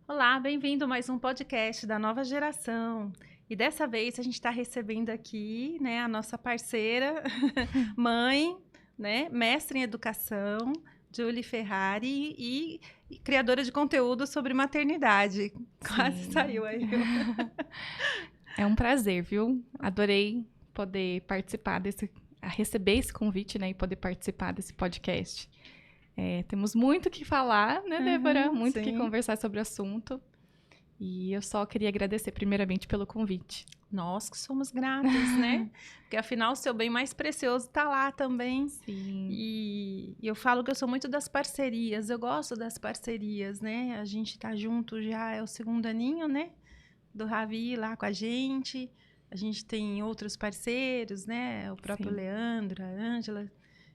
Olá, bem-vindo a mais um podcast da Nova Geração. E dessa vez a gente está recebendo aqui, né, a nossa parceira, mãe, né, mestre em educação, Julie Ferrari e criadora de conteúdo sobre maternidade. Quase Sim. saiu aí. É um prazer, viu? Adorei poder participar receber esse convite, né, e poder participar desse podcast. Temos muito o que falar, né, Débora? Muito o que sim. conversar sobre o assunto. E eu só queria agradecer primeiramente pelo convite. Nós que somos gratos, né? Porque afinal o seu bem mais precioso está lá também. Sim. E eu falo que eu sou muito das parcerias, eu gosto das parcerias, né? A gente tá junto já, é o segundo aninho, né? Do Ravi lá com a gente. A gente tem outros parceiros, né? O próprio Sim. Leandro, a Ângela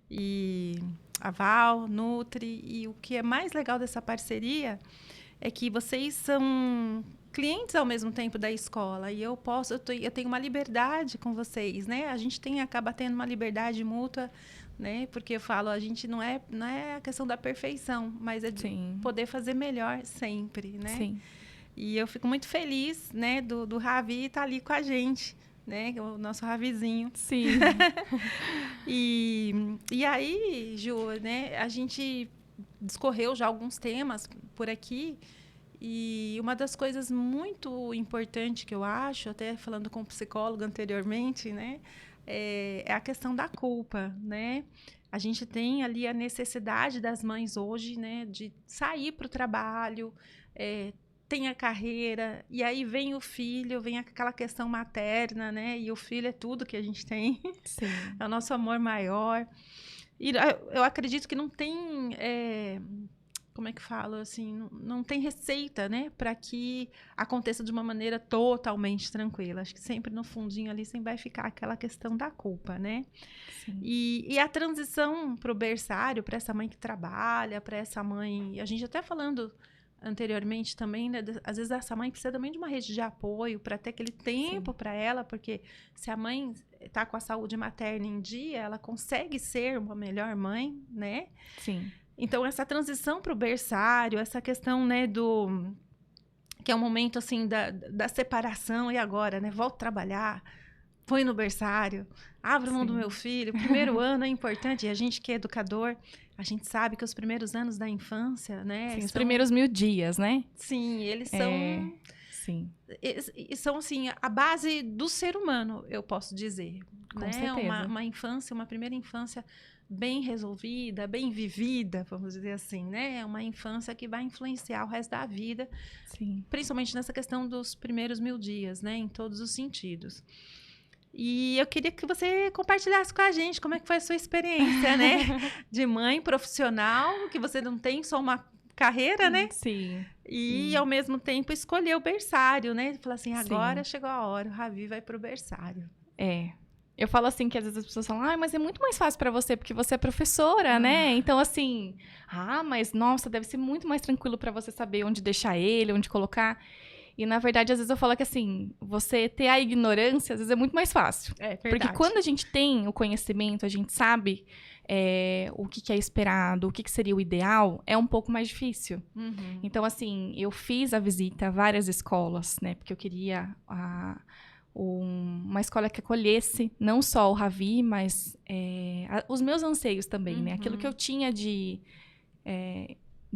e a Val, Nutri. E o que é mais legal dessa parceria é que vocês são clientes ao mesmo tempo da escola e eu tenho uma liberdade com vocês, né? A gente acaba tendo uma liberdade mútua, né? Porque eu falo, a gente não é a questão da perfeição, mas é de poder fazer melhor sempre, né? Sim. E eu fico muito feliz, né, do Ravi estar ali com a gente, né? O nosso Ravizinho. Sim. E aí, Ju, né, a gente discorreu já alguns temas por aqui. E uma das coisas muito importantes que eu acho, até falando com o psicólogo anteriormente, né, é a questão da culpa, né? A gente tem ali a necessidade das mães hoje, né, de sair para o trabalho, tem a carreira, e aí vem o filho, vem aquela questão materna, né? E o filho é tudo que a gente tem. Sim. É o nosso amor maior. E eu acredito que não tem... como é que falo, assim, não tem receita, né, para que aconteça de uma maneira totalmente tranquila. Acho que sempre no fundinho ali sempre vai ficar aquela questão da culpa, né? Sim. E a transição para o berçário, para essa mãe que trabalha, para essa mãe, a gente até falando anteriormente também, né, às vezes essa mãe precisa também de uma rede de apoio para ter aquele tempo para ela, porque se a mãe está com a saúde materna em dia, ela consegue ser uma melhor mãe, né? Sim. Então, essa transição para o berçário, essa questão, né, que é um momento, assim, da separação, e agora, né, volto a trabalhar, põe no berçário, abro mão do meu filho, o primeiro ano é importante, e a gente que é educador, a gente sabe que os primeiros anos da infância, né, Sim, os primeiros 1000 dias, né? Sim, eles são... Sim. E são, assim, a base do ser humano, eu posso dizer. Com certeza. Uma infância, uma primeira infância bem resolvida, bem vivida, vamos dizer assim, né? É uma infância que vai influenciar o resto da vida. Sim. Principalmente nessa questão dos primeiros 1000 dias, né? Em todos os sentidos. E eu queria que você compartilhasse com a gente como é que foi a sua experiência, né? De mãe profissional, que você não tem só uma carreira, né? Sim. E, ao mesmo tempo, escolher o berçário, né? Falar assim, agora chegou a hora, o Ravi vai pro berçário. Eu falo assim, que às vezes as pessoas falam, mas é muito mais fácil pra você, porque você é professora, né? Então, assim, mas, nossa, deve ser muito mais tranquilo pra você saber onde deixar ele, onde colocar. E, na verdade, às vezes eu falo que, assim, você ter a ignorância, às vezes é muito mais fácil. É verdade. Porque quando a gente tem o conhecimento, a gente sabe o que é esperado, o que seria o ideal, é um pouco mais difícil. Uhum. Então, assim, eu fiz a visita a várias escolas, né? Porque eu queria uma escola que acolhesse não só o Ravi, mas os meus anseios também, né? Aquilo que eu tinha de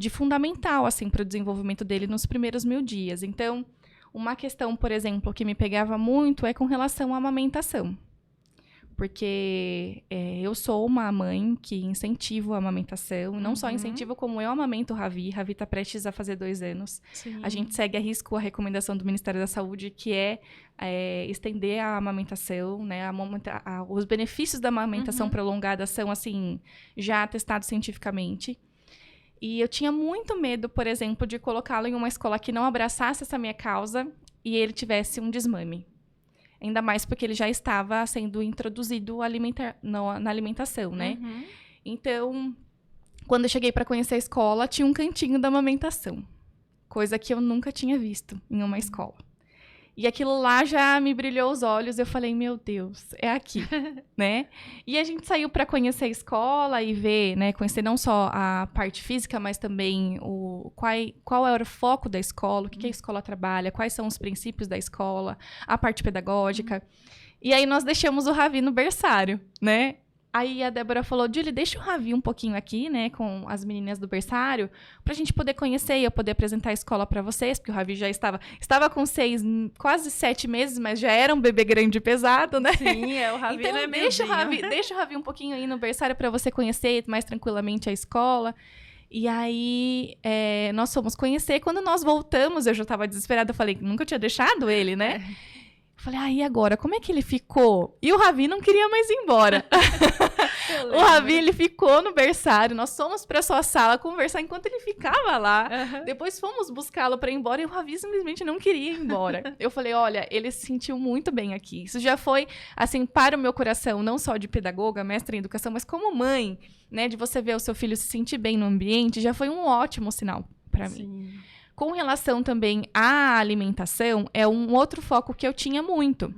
fundamental, assim, para o desenvolvimento dele nos primeiros 1000 dias. Então, uma questão, por exemplo, que me pegava muito é com relação à amamentação. Porque eu sou uma mãe que incentivo a amamentação, não só incentivo como eu amamento o Ravi. Ravi está prestes a fazer 2 anos. Sim. A gente segue a risco a recomendação do Ministério da Saúde, que é estender a amamentação, né? Os benefícios da amamentação prolongada são, assim, já atestados cientificamente. E eu tinha muito medo, por exemplo, de colocá-lo em uma escola que não abraçasse essa minha causa e ele tivesse um desmame. Ainda mais porque ele já estava sendo introduzido na alimentação, né? Então, quando eu cheguei para conhecer a escola, tinha um cantinho da amamentação. Coisa que eu nunca tinha visto em uma escola. E aquilo lá já me brilhou os olhos. Eu falei, meu Deus, é aqui, né? E a gente saiu para conhecer a escola e ver, né? Conhecer não só a parte física, mas também qual era o foco da escola, o que a escola trabalha, quais são os princípios da escola, a parte pedagógica. E aí nós deixamos o Ravi no berçário, né? Aí a Débora falou, Julie, deixa o Ravi um pouquinho aqui, né, com as meninas do berçário, pra gente poder conhecer e eu poder apresentar a escola pra vocês, porque o Ravi já estava com 6, quase 7 meses, mas já era um bebê grande e pesado, né? Sim, o Ravi então, não é deixa o Ravi um pouquinho aí no berçário pra você conhecer mais tranquilamente a escola. E aí, nós fomos conhecer. Quando nós voltamos, eu já estava desesperada, eu falei, nunca tinha deixado ele, né? Falei, e agora? Como é que ele ficou? E o Ravi não queria mais ir embora. O Ravi, ele ficou no berçário. Nós fomos para sua sala conversar enquanto ele ficava lá. Depois fomos buscá-lo para ir embora e o Ravi simplesmente não queria ir embora. Eu falei, olha, ele se sentiu muito bem aqui. Isso já foi, assim, para o meu coração, não só de pedagoga, mestre em educação, mas como mãe, né? De você ver o seu filho se sentir bem no ambiente, já foi um ótimo sinal para mim. Sim. Com relação também à alimentação, é um outro foco que eu tinha muito.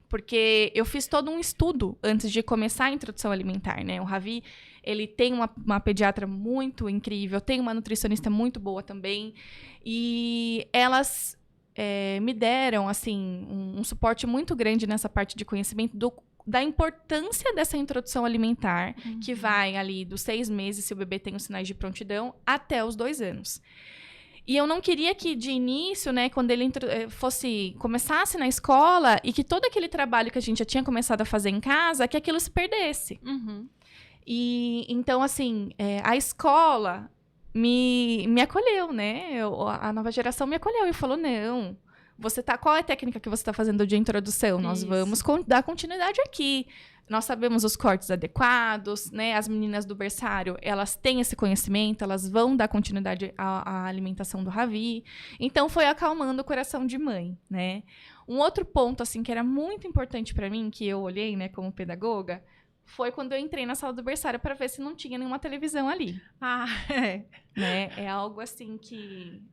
Porque eu fiz todo um estudo antes de começar a introdução alimentar, né? O Ravi, ele tem uma pediatra muito incrível, tem uma nutricionista muito boa também. E elas me deram, assim, um suporte muito grande nessa parte de conhecimento da importância dessa introdução alimentar, que vai ali dos 6 meses, se o bebê tem os sinais de prontidão, até os 2 anos. E eu não queria que, de início, né, quando ele começasse na escola e que todo aquele trabalho que a gente já tinha começado a fazer em casa, que aquilo se perdesse. E, então, assim, a escola me acolheu, né? A nova geração me acolheu e falou, não, qual é a técnica que você está fazendo de introdução? Nós vamos dar continuidade aqui. Nós sabemos os cortes adequados, né? As meninas do berçário, elas têm esse conhecimento, elas vão dar continuidade à alimentação do Ravi. Então, foi acalmando o coração de mãe, né? Um outro ponto, assim, que era muito importante para mim, que eu olhei, né, como pedagoga, foi quando eu entrei na sala do berçário para ver se não tinha nenhuma televisão ali. Né? É algo assim que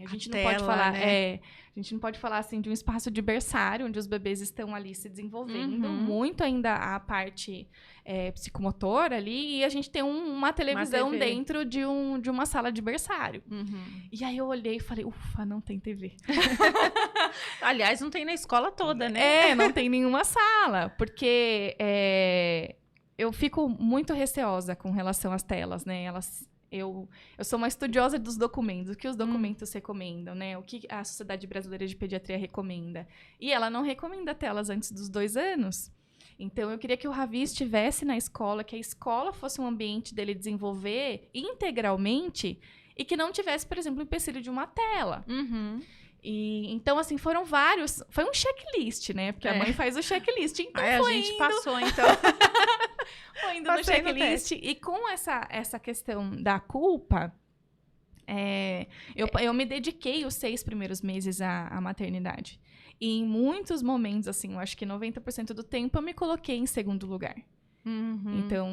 a gente não pode falar, né? A gente não pode falar assim de um espaço de berçário onde os bebês estão ali se desenvolvendo, muito ainda a parte psicomotora ali, e a gente tem uma televisão dentro de uma sala de berçário. E aí eu olhei e falei, ufa, não tem TV. Aliás, não tem na escola toda, né? Não tem nenhuma sala, porque eu fico muito receosa com relação às telas, né? Eu sou uma estudiosa dos documentos, o que os documentos recomendam, né? O que a Sociedade Brasileira de Pediatria recomenda. E ela não recomenda telas antes dos 2 anos. Então, eu queria que o Ravi estivesse na escola, que a escola fosse um ambiente dele desenvolver integralmente e que não tivesse, por exemplo, o empecilho de uma tela. E, então, assim, foram vários... Foi um checklist, né? Porque a mãe faz o checklist. Então, a gente passou, então... Foi indo no checklist. E com essa questão da culpa, eu me dediquei os 6 primeiros meses à maternidade. E em muitos momentos, assim, eu acho que 90% do tempo, eu me coloquei em segundo lugar. Então,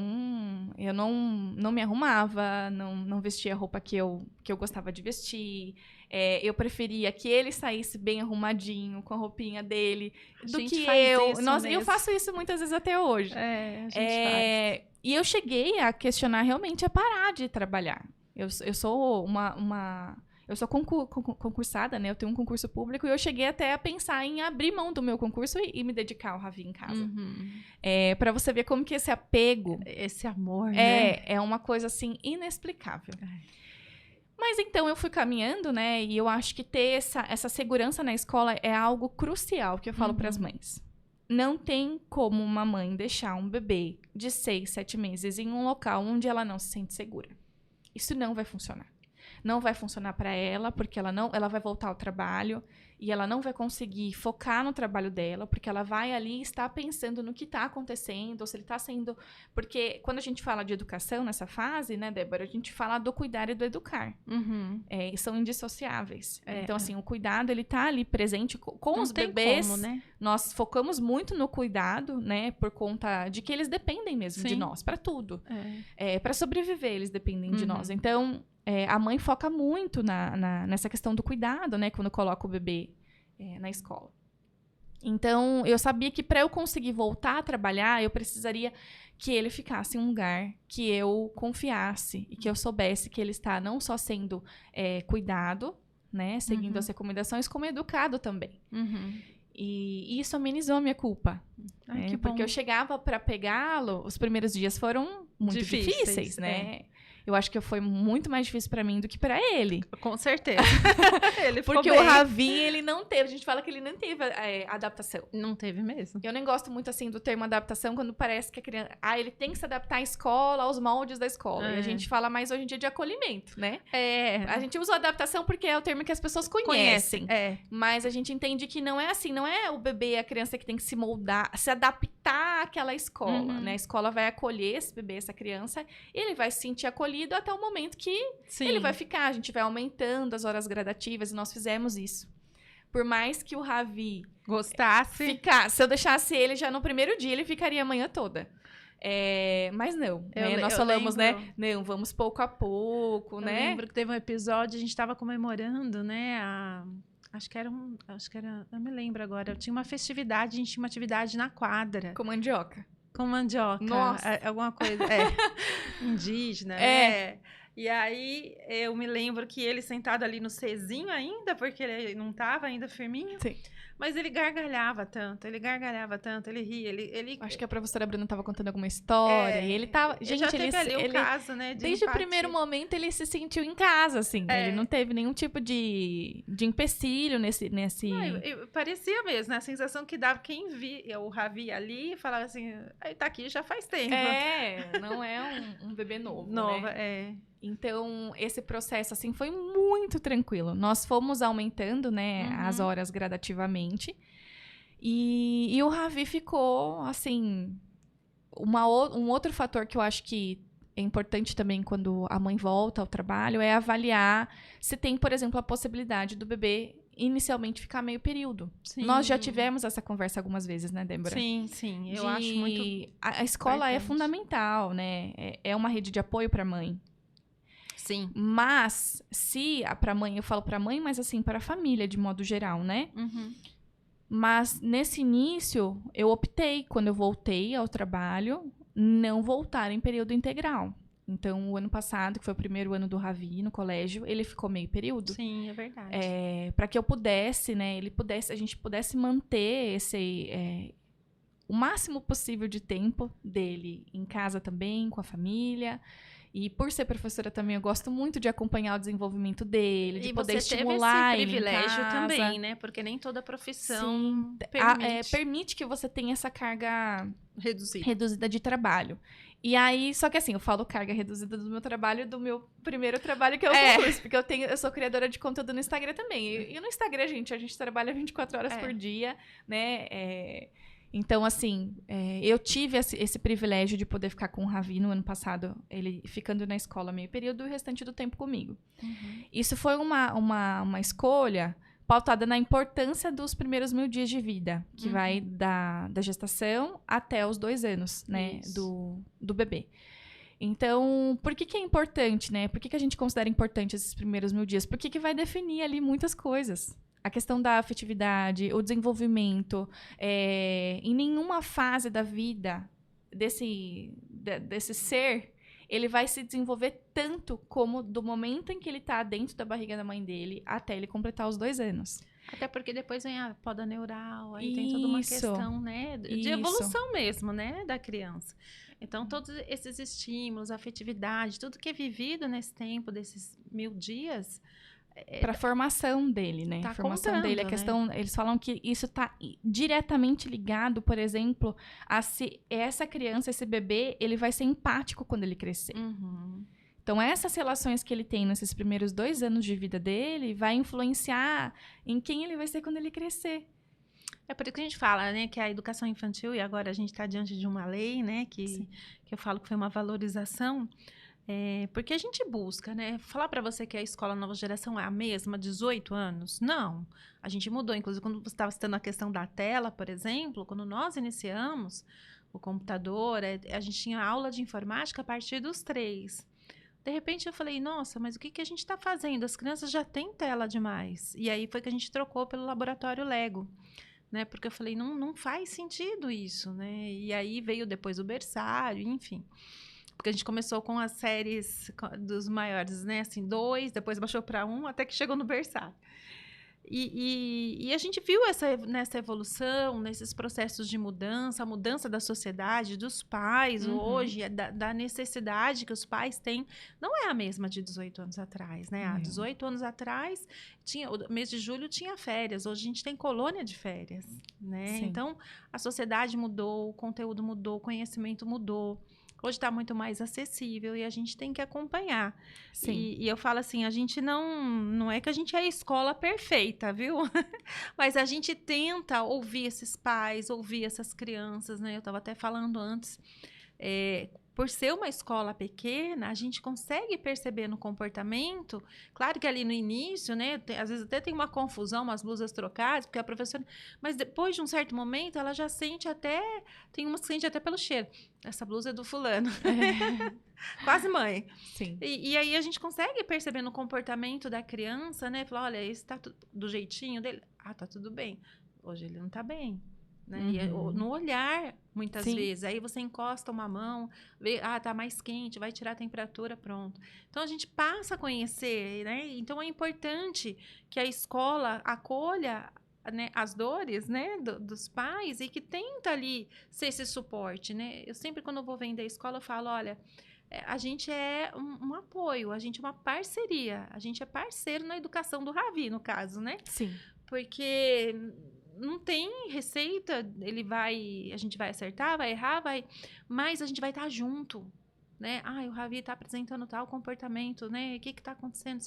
eu não me arrumava, não vestia a roupa que eu gostava de vestir. Eu preferia que ele saísse bem arrumadinho, com a roupinha dele, do que eu. Eu faço isso muitas vezes até hoje. A gente faz. E eu cheguei a questionar realmente a parar de trabalhar. Eu sou eu sou concursada, né? Eu tenho um concurso público e eu cheguei até a pensar em abrir mão do meu concurso e me dedicar ao Ravi em casa. Para você ver como que esse apego... Esse amor, né? É uma coisa, assim, inexplicável. Mas, então, eu fui caminhando, né? E eu acho que ter essa segurança na escola é algo crucial que eu falo para as mães. Não tem como uma mãe deixar um bebê de 6, 7 meses em um local onde ela não se sente segura. Isso não vai funcionar. Não vai funcionar para ela, porque ela vai voltar ao trabalho e ela não vai conseguir focar no trabalho dela, porque ela vai ali estar pensando no que está acontecendo, ou se ele está sendo... Porque quando a gente fala de educação nessa fase, né, Débora, a gente fala do cuidar e do educar. São indissociáveis. Então, assim, o cuidado, ele está ali presente com os bebês. Como, né? Nós focamos muito no cuidado, né, por conta de que eles dependem mesmo de nós, para tudo. Para sobreviver, eles dependem de nós. Então... a mãe foca muito nessa questão do cuidado, né? Quando coloca o bebê na escola. Então, eu sabia que para eu conseguir voltar a trabalhar, eu precisaria que ele ficasse em um lugar que eu confiasse e que eu soubesse que ele está não só sendo cuidado, né, seguindo as recomendações, como educado também. E isso amenizou a minha culpa. Ai, Porque eu chegava para pegá-lo, os primeiros dias foram muito difíceis, né? Eu acho que foi muito mais difícil para mim do que para ele. Com certeza. Ele porque o Ravi, ele não teve. A gente fala que ele não teve adaptação. Não teve mesmo. Eu nem gosto muito, assim, do termo adaptação, quando parece que a criança... ele tem que se adaptar à escola, aos moldes da escola. E a gente fala mais hoje em dia de acolhimento, né? A gente usa adaptação porque é o termo que as pessoas conhecem. Mas a gente entende que não é assim. Não é o bebê, a criança que tem que se moldar, se adaptar àquela escola, né? A escola vai acolher esse bebê, essa criança, e ele vai se sentir acolhido até o momento que ele vai ficar. A gente vai aumentando as horas gradativas e nós fizemos isso. Por mais que o Ravi gostasse, se eu deixasse ele já no primeiro dia, ele ficaria a manhã toda. Mas não, né? Nós falamos, né? Não, vamos pouco a pouco, né? Eu lembro que teve um episódio, a gente estava comemorando, né? Acho que era, não me lembro agora. Tinha uma festividade, a gente tinha uma atividade na quadra. Com mandioca. Com mandioca. Nossa. Alguma coisa. Indígena. E aí, eu me lembro que ele sentado ali no Czinho ainda, porque ele não estava ainda firminho. Sim. Mas ele gargalhava tanto, ele ria, ele... Acho que a professora Bruna estava contando alguma história, e ele tava... Gente, já teve ali o caso, né, desde empatia. O primeiro momento, ele se sentiu em casa, assim. Ele não teve nenhum tipo de empecilho nesse... Não, parecia mesmo, né? A sensação que dava quem via o Ravi ali, falava assim, ele tá aqui já faz tempo. Não é um bebê novo, né? Então, esse processo, assim, foi muito tranquilo. Nós fomos aumentando, né, as horas gradativamente. E o Ravi ficou, assim... Um outro fator que eu acho que é importante também quando a mãe volta ao trabalho é avaliar se tem, por exemplo, a possibilidade do bebê inicialmente ficar meio período. Sim. Nós já tivemos essa conversa algumas vezes, né, Débora? Sim. Eu acho muito a escola é fundamental, né? É uma rede de apoio para a mãe. Sim. Mas, pra mãe, eu falo pra mãe, mas assim, para a família, de modo geral, né? Mas, nesse início, eu optei, quando eu voltei ao trabalho, não voltar em período integral. Então, o ano passado, que foi o primeiro ano do Ravi no colégio, ele ficou meio período. Sim, é verdade. Para que eu pudesse, né, a gente pudesse manter o máximo possível de tempo dele em casa também, com a família. E por ser professora também, eu gosto muito de acompanhar o desenvolvimento dele, de poder estimular ele em casa. E você teve esse privilégio também, né? Porque nem toda profissão permite que você tenha essa carga reduzida de trabalho. E aí, só que assim, eu falo carga reduzida do meu trabalho, do meu primeiro trabalho, que é o concurso. Porque eu sou criadora de conteúdo no Instagram também. E no Instagram, a gente trabalha 24 horas por dia, né? Então, assim, eu tive esse privilégio de poder ficar com o Ravi no ano passado, ele ficando na escola meio período e o restante do tempo comigo. Isso foi uma escolha pautada na importância dos primeiros 1000 dias de vida, que vai da gestação até os 2 anos, né, do bebê. Então, por que é importante, né? Por que a gente considera importante esses primeiros 1000 dias? Porque vai definir ali muitas coisas. A questão da afetividade, o desenvolvimento, em nenhuma fase da vida desse ser, ele vai se desenvolver tanto como do momento em que ele está dentro da barriga da mãe dele até ele completar os 2 anos. Até porque depois vem a poda neural, aí tem toda uma questão, né, de evolução mesmo, né, da criança. Então, todos esses estímulos, a afetividade, tudo que é vivido nesse tempo, desses 1000 dias... para a formação dele, né? A formação dele, a questão, né? Eles falam que isso está diretamente ligado, por exemplo, a se essa criança, esse bebê, ele vai ser empático quando ele crescer. Então, essas relações que ele tem nesses primeiros 2 anos de vida dele vai influenciar em quem ele vai ser quando ele crescer. É por isso que a gente fala, né, que a educação infantil, e agora a gente está diante de uma lei, né, que eu falo que foi uma valorização. Porque a gente busca, né? Falar para você que a escola Nova Geração é a mesma, 18 anos? Não. A gente mudou. Inclusive, quando você estava citando a questão da tela, por exemplo, quando nós iniciamos o computador, a gente tinha aula de informática a partir dos 3. De repente eu falei, nossa, mas o que a gente está fazendo? As crianças já têm tela demais. E aí foi que a gente trocou pelo laboratório Lego, né? Porque eu falei, não faz sentido isso, né? E aí veio depois o berçário, enfim. Porque a gente começou com as séries dos maiores, né? Assim, 2, depois baixou para 1, até que chegou no berçário. E a gente viu nessa evolução, nesses processos de mudança, a mudança da sociedade, dos pais hoje, da necessidade que os pais têm, não é a mesma de 18 anos atrás, né? Há 18 anos atrás, o mês de julho tinha férias, hoje a gente tem colônia de férias, né? Sim. Então, a sociedade mudou, o conteúdo mudou, o conhecimento mudou. Hoje está muito mais acessível e a gente tem que acompanhar. E eu falo assim, a gente não é que a gente é a escola perfeita, viu? Mas a gente tenta ouvir esses pais, ouvir essas crianças, né? Eu estava até falando antes, por ser uma escola pequena, a gente consegue perceber no comportamento, claro que ali no início, né, às vezes até tem uma confusão, umas blusas trocadas, porque a professora, mas depois de um certo momento, ela já sente até, tem umas que sente até pelo cheiro, essa blusa é do fulano, quase mãe. Sim. E aí a gente consegue perceber no comportamento da criança, né, falar, olha, esse tá do jeitinho dele, tá tudo bem, hoje ele não tá bem. Né? E no olhar, muitas vezes. Aí você encosta uma mão, vê, tá mais quente, vai tirar a temperatura, pronto. Então, a gente passa a conhecer, né? Então, é importante que a escola acolha, né, as dores, né, dos pais e que tenta ali ser esse suporte, né? Eu sempre, quando eu vou vender a escola, eu falo, olha, a gente é um apoio, a gente é uma parceria, a gente é parceiro na educação do Ravi, no caso, né? Sim. Porque não tem receita, a gente vai acertar, vai errar, mas a gente vai estar junto, né? O Ravi está apresentando tal comportamento, né? O que está acontecendo?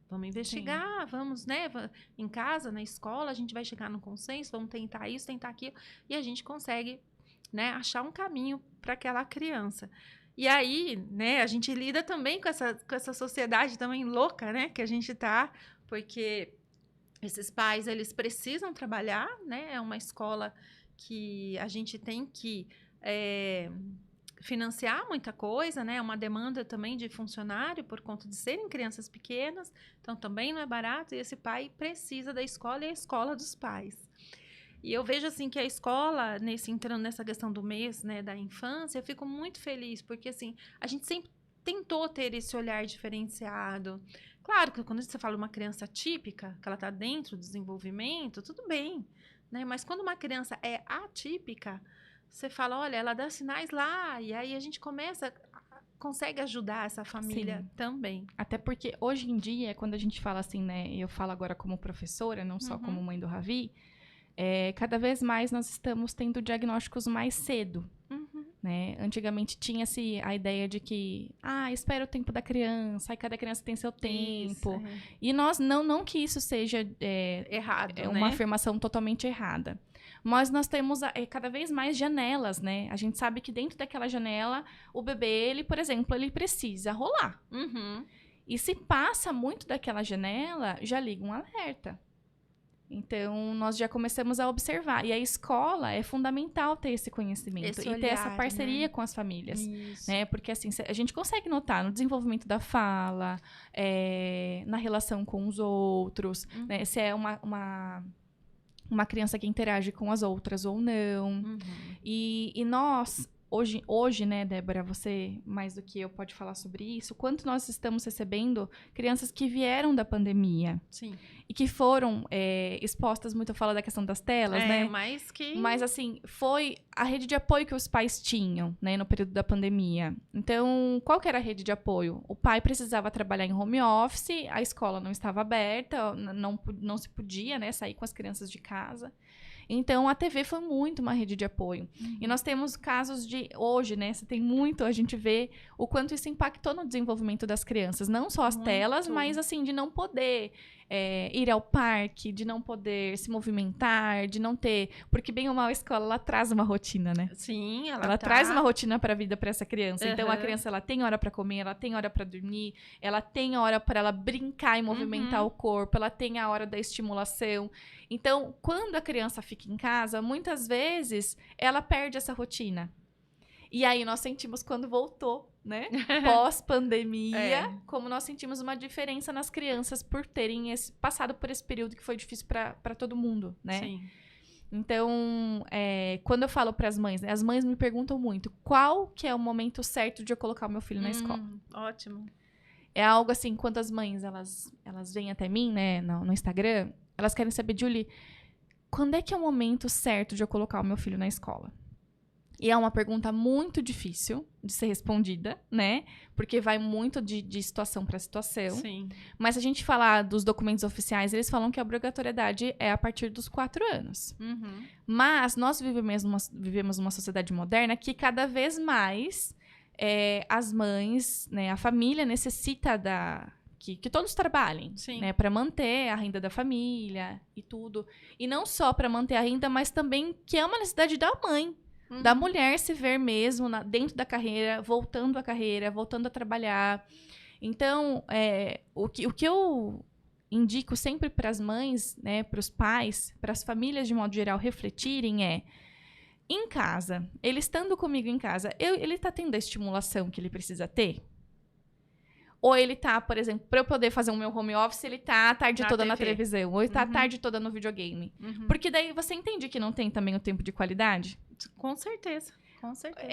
Vamos investigar, vamos, né? Em casa, na escola, a gente vai chegar no consenso, vamos tentar isso, tentar aquilo, e a gente consegue, né, achar um caminho para aquela criança. E aí, né, a gente lida também com essa sociedade também louca, né? Que a gente está, porque esses pais, eles precisam trabalhar, né? É uma escola que a gente tem que financiar muita coisa, né? É uma demanda também de funcionário por conta de serem crianças pequenas. Então, também não é barato. E esse pai precisa da escola e a escola dos pais. E eu vejo, assim, que a escola, entrando nessa questão do mês, né, da infância, eu fico muito feliz. Porque, assim, a gente sempre tentou ter esse olhar diferenciado. Claro que quando você fala uma criança típica, que ela está dentro do desenvolvimento, tudo bem, né? Mas quando uma criança é atípica, você fala, olha, ela dá sinais lá, e aí a gente consegue ajudar essa família também. Até porque hoje em dia, quando a gente fala assim, né? Eu falo agora como professora, não só como mãe do Ravi, cada vez mais nós estamos tendo diagnósticos mais cedo. Né? Antigamente tinha-se a ideia de que, espera o tempo da criança, aí cada criança tem seu tempo. E nós, não que isso seja errado, uma afirmação totalmente errada. Mas nós temos cada vez mais janelas, né? A gente sabe que dentro daquela janela, o bebê, ele, por exemplo, ele precisa rolar. E se passa muito daquela janela, já liga um alerta. Então, nós já começamos a observar. E a escola é fundamental ter esse conhecimento e ter essa parceria com as famílias. Né? Porque assim, a gente consegue notar no desenvolvimento da fala, na relação com os outros, né? Se é uma criança que interage com as outras ou não. E nós... Hoje, né, Débora, você, mais do que eu, pode falar sobre isso, quanto nós estamos recebendo crianças que vieram da pandemia. Sim. E que foram expostas, muito eu falo da questão das telas, né? Mas, assim, foi a rede de apoio que os pais tinham, né, no período da pandemia. Então, qual que era a rede de apoio? O pai precisava trabalhar em home office, a escola não estava aberta, não se podia, né, sair com as crianças de casa. Então, a TV foi muito uma rede de apoio. E nós temos casos de... Hoje, né? Você tem muito... A gente vê o quanto isso impactou no desenvolvimento das crianças. Não só as telas, mas, assim, de não poder ir ao parque, de não poder se movimentar, de não ter... Porque, bem ou mal, a escola, ela traz uma rotina, né? Sim, ela traz uma rotina para a vida para essa criança. Então, a criança, ela tem hora para comer, ela tem hora para dormir, ela tem hora para ela brincar e movimentar o corpo, ela tem a hora da estimulação. Então, quando a criança fica em casa, muitas vezes, ela perde essa rotina. E aí nós sentimos quando voltou, né? Pós-pandemia, como nós sentimos uma diferença nas crianças por terem passado por esse período que foi difícil para todo mundo, né? Sim. Então, quando eu falo para as mães, né, as mães me perguntam muito qual que é o momento certo de eu colocar o meu filho na escola. Ótimo. É algo assim, quando as mães, elas vêm até mim, né, no Instagram, elas querem saber, Julie, quando é que é o momento certo de eu colocar o meu filho na escola? E é uma pergunta muito difícil de ser respondida, né? Porque vai muito de situação para situação. Sim. Mas se a gente falar dos documentos oficiais, eles falam que a obrigatoriedade é a partir dos 4 anos. Uhum. Mas nós vivemos numa sociedade moderna que cada vez mais as mães, né, a família necessita que todos trabalhem, né, para manter a renda da família e tudo. E não só para manter a renda, mas também que é uma necessidade da mãe. Da mulher se ver mesmo dentro da carreira, voltando à carreira, voltando a trabalhar. Então, o que eu indico sempre para as mães, né, para os pais, para as famílias de modo geral refletirem em casa, ele estando comigo em casa, ele está tendo a estimulação que ele precisa ter? Ou ele tá, por exemplo, para eu poder fazer o meu home office, ele tá a tarde toda na televisão, ou ele tá a tarde toda no videogame. Porque daí você entende que não tem também o tempo de qualidade? Com certeza. Com certeza.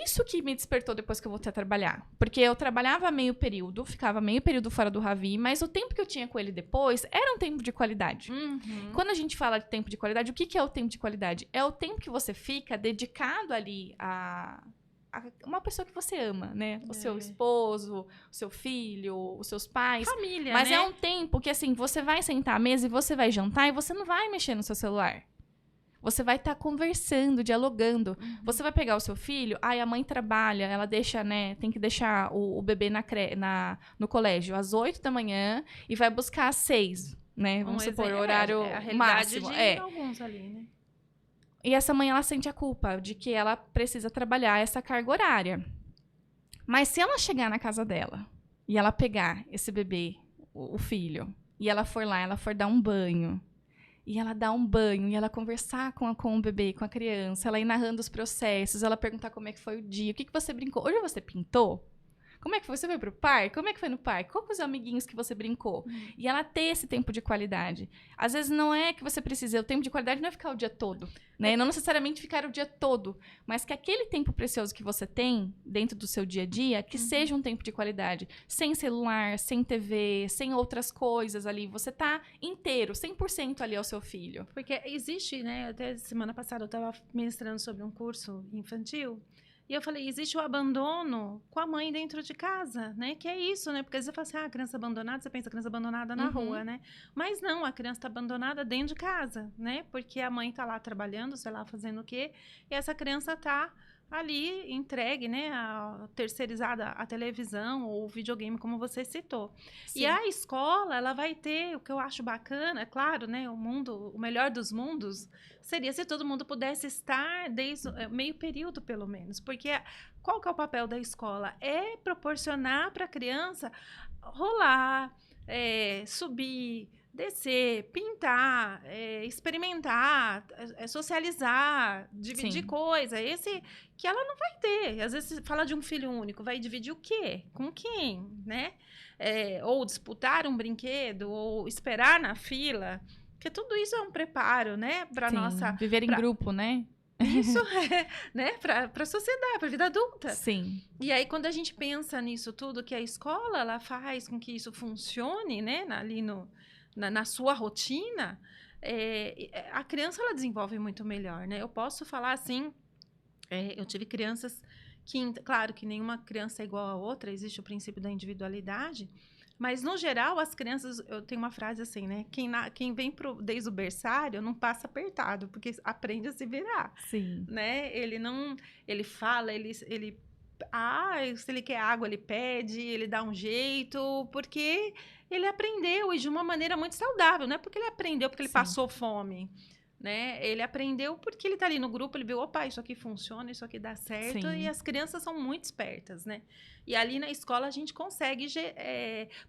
Isso que me despertou depois que eu voltei a trabalhar. Porque eu trabalhava meio período, ficava meio período fora do Ravi, mas o tempo que eu tinha com ele depois era um tempo de qualidade. Quando a gente fala de tempo de qualidade, o que é o tempo de qualidade? É o tempo que você fica dedicado ali a uma pessoa que você ama, né? O seu esposo, o seu filho, os seus pais. Família, mas né? é um tempo que, assim, você vai sentar à mesa e você vai jantar e você não vai mexer no seu celular. Você vai estar conversando, dialogando. Você vai pegar o seu filho, a mãe trabalha, ela deixa, né? Tem que deixar o bebê no colégio às 8 da manhã e vai buscar às 6, né? Vamos supor, o horário a realidade máximo. De alguns ali, né? E essa mãe, ela sente a culpa de que ela precisa trabalhar essa carga horária. Mas se ela chegar na casa dela e ela pegar esse bebê, o filho, e ela for lá, ela for dar um banho, e ela dar um banho, e ela conversar com o bebê, com a criança, ela ir narrando os processos, ela perguntar como é que foi o dia, o que você brincou, hoje você pintou? Como é que foi? Você foi pro parque? Como é que foi no parque? Qual que os amiguinhos que você brincou? E ela ter esse tempo de qualidade. Às vezes não é que você precisa, o tempo de qualidade não é ficar o dia todo, né? Não necessariamente ficar o dia todo, mas que aquele tempo precioso que você tem dentro do seu dia a dia, que seja um tempo de qualidade. Sem celular, sem TV, sem outras coisas ali. Você tá inteiro, 100% ali ao seu filho. Porque existe, né? Até semana passada eu estava ministrando sobre um curso infantil. E eu falei, existe o abandono com a mãe dentro de casa, né? Que é isso, né? Porque às vezes você fala assim, criança abandonada, você pensa criança abandonada na rua, né? Mas não, a criança está abandonada dentro de casa, né? Porque a mãe está lá trabalhando, sei lá, fazendo o quê? E essa criança está ali entregue, né? Terceirizada a televisão ou o videogame, como você citou. Sim. E a escola, ela vai ter, o que eu acho bacana, é claro, né? O melhor dos mundos seria se todo mundo pudesse estar desde meio período, pelo menos. Porque qual que é o papel da escola? É proporcionar para a criança rolar, subir, descer, pintar, experimentar, socializar, dividir coisa. Esse que ela não vai ter. Às vezes você fala de um filho único, vai dividir o quê? Com quem, né? Ou disputar um brinquedo, ou esperar na fila. Porque tudo isso é um preparo, né? Para nossa... Viver em grupo, né? Isso né? Para a sociedade, para a vida adulta. Sim. E aí, quando a gente pensa nisso tudo, que a escola ela faz com que isso funcione, né? Ali na sua rotina, a criança ela desenvolve muito melhor, né? Eu posso falar assim, eu tive crianças que, claro que nenhuma criança é igual a outra, existe o princípio da individualidade, mas no geral as crianças, eu tenho uma frase assim, né? Quem vem desde o berçário não passa apertado, porque aprende a se virar. Sim. Né? Ele fala, se ele quer água, ele pede, ele dá um jeito, porque ele aprendeu e de uma maneira muito saudável, não é porque ele aprendeu, porque ele passou fome, né? Ele aprendeu porque ele tá ali no grupo, ele viu, opa, isso aqui funciona, isso aqui dá certo, Sim. e as crianças são muito espertas, né? E ali na escola a gente consegue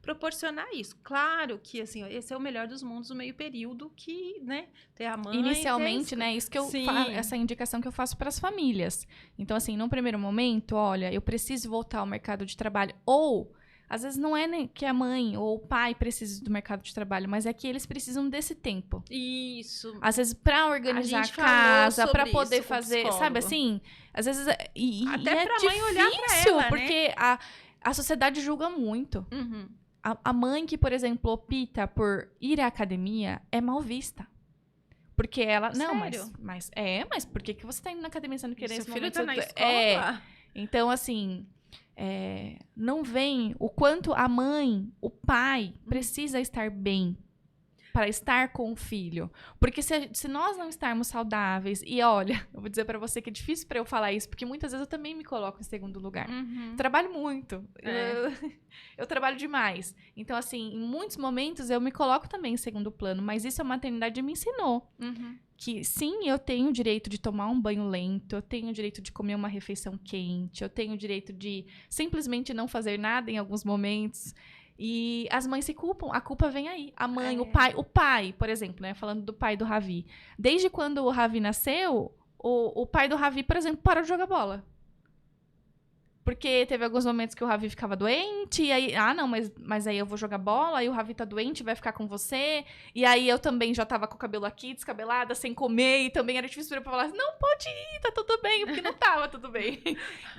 proporcionar isso. Claro que, assim, ó, esse é o melhor dos mundos, o meio período que, né, ter a mãe, Inicialmente, né, isso que eu essa indicação que eu faço para as famílias. Então, assim, num primeiro momento, olha, eu preciso voltar ao mercado de trabalho. Ou, às vezes, não é nem que a mãe ou o pai precise do mercado de trabalho, mas é que eles precisam desse tempo. Isso. Às vezes, para organizar a casa, para poder fazer, sabe assim? Às vezes, até e é pra difícil, mãe olhar pra ela, porque né? a sociedade julga muito. Uhum. A mãe que, por exemplo, opta por ir à academia é mal vista. Porque ela... Não, Sério? mas por que você tá indo na academia se não querer esse Seu filho momento? tá na escola? Então, assim... não vem o quanto a mãe, o pai, precisa estar bem para estar com o filho. Porque se nós não estarmos saudáveis... E olha, eu vou dizer para você que é difícil para eu falar isso, porque muitas vezes eu também me coloco em segundo lugar. Uhum. Trabalho muito. Eu trabalho demais. Então, assim, em muitos momentos eu me coloco também em segundo plano. Mas isso a maternidade me ensinou. Uhum. Que sim, eu tenho o direito de tomar um banho lento, eu tenho o direito de comer uma refeição quente, eu tenho o direito de simplesmente não fazer nada em alguns momentos. E as mães se culpam, a culpa vem aí. A mãe, o pai, por exemplo, né? Falando do pai do Ravi. Desde quando o Ravi nasceu, o pai do Ravi, por exemplo, parou de jogar bola. Porque teve alguns momentos que o Ravi ficava doente, e aí, não, mas aí eu vou jogar bola, aí o Ravi tá doente, vai ficar com você, e aí eu também já tava com o cabelo aqui, descabelada, sem comer, e também era difícil pra falar, não, pode ir, tá tudo bem, porque não tava tudo bem.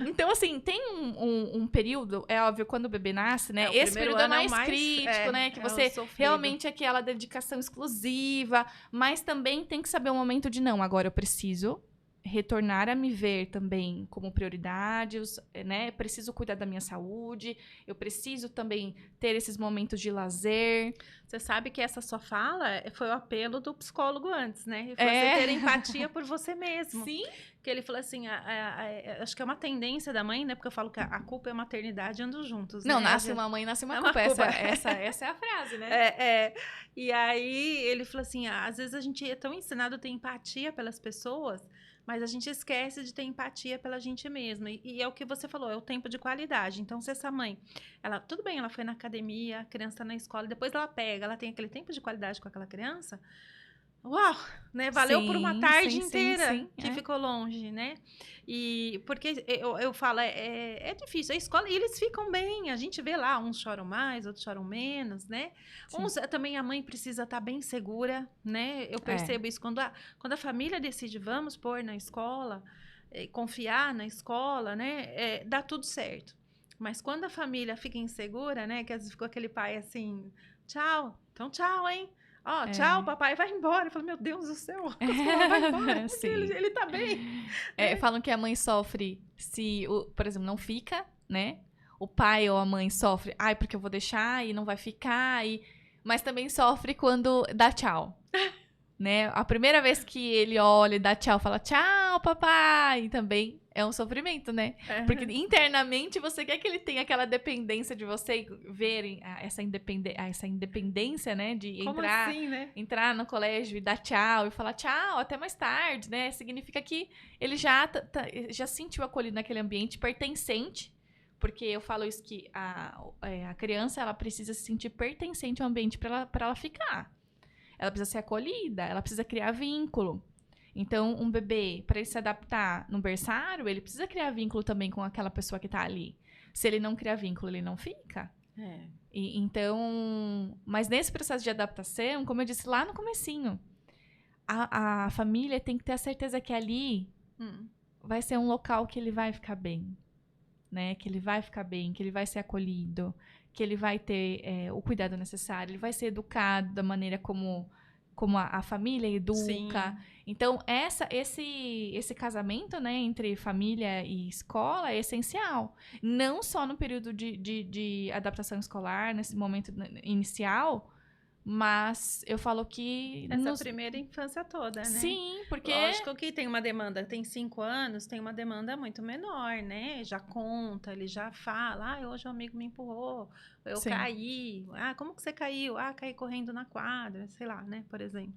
Então, assim, tem um período, é óbvio, quando o bebê nasce, né, esse período é mais crítico, né, que você realmente é aquela dedicação exclusiva, mas também tem que saber o momento de, não, agora eu preciso retornar a me ver também como prioridade, né? Preciso cuidar da minha saúde, eu preciso também ter esses momentos de lazer. Você sabe que essa sua fala foi o apelo do psicólogo antes, né? Foi você ter empatia por você mesmo. Sim. Que ele falou assim, acho que é uma tendência da mãe, né? Porque eu falo que a culpa e a maternidade andam juntos, Não, né? nasce uma mãe, nasce uma culpa. Essa é a frase, né? E aí ele falou assim, às vezes a gente é tão ensinado a ter empatia pelas pessoas, mas a gente esquece de ter empatia pela gente mesma. E é o que você falou, é o tempo de qualidade. Então, se essa mãe, tudo bem, ela foi na academia, a criança está na escola, depois ela tem aquele tempo de qualidade com aquela criança, uau, né? Valeu por uma tarde inteira que ficou longe, né? E porque eu falo, é difícil. A escola, e eles ficam bem. A gente vê lá, uns choram mais, outros choram menos, né? Uns também a mãe precisa estar bem segura, né? Eu percebo isso quando a família decide, vamos pôr na escola, confiar na escola, né? Dá tudo certo. Mas quando a família fica insegura, né? Que às vezes ficou aquele pai assim, tchau, então tchau, hein? Tchau, papai vai embora. Eu falo, meu Deus do céu, vai embora. Ele tá bem. Falam que a mãe sofre se, por exemplo, não fica, né? O pai ou a mãe sofre, porque eu vou deixar e não vai ficar. Mas também sofre quando dá tchau. Né? A primeira vez que ele olha e dá tchau, fala tchau, papai, e também é um sofrimento, né? Porque internamente você quer que ele tenha aquela dependência de você verem essa independência, né? De entrar no colégio e dar tchau e falar tchau, até mais tarde, né? Significa que ele já sentiu acolhido naquele ambiente pertencente. Porque eu falo isso que a criança ela precisa se sentir pertencente ao ambiente para ela ficar. Ela precisa ser acolhida, ela precisa criar vínculo. Então, um bebê, para ele se adaptar no berçário, ele precisa criar vínculo também com aquela pessoa que está ali. Se ele não criar vínculo, ele não fica. Então, mas nesse processo de adaptação, como eu disse lá no comecinho, a família tem que ter a certeza que ali vai ser um local que ele vai ficar bem. Né? Que ele vai ficar bem, que ele vai ser acolhido, que ele vai ter o cuidado necessário, ele vai ser educado da maneira como a família educa. Sim. Então, esse casamento, né, entre família e escola é essencial. Não só no período de adaptação escolar, nesse momento inicial, mas eu falo que... Essa primeira infância toda, né? Sim, porque... Lógico que tem uma demanda, tem 5 anos, tem uma demanda muito menor, né? Já conta, ele já fala, hoje um amigo me empurrou, eu caí. Como que você caiu? Caí correndo na quadra, sei lá, né? Por exemplo.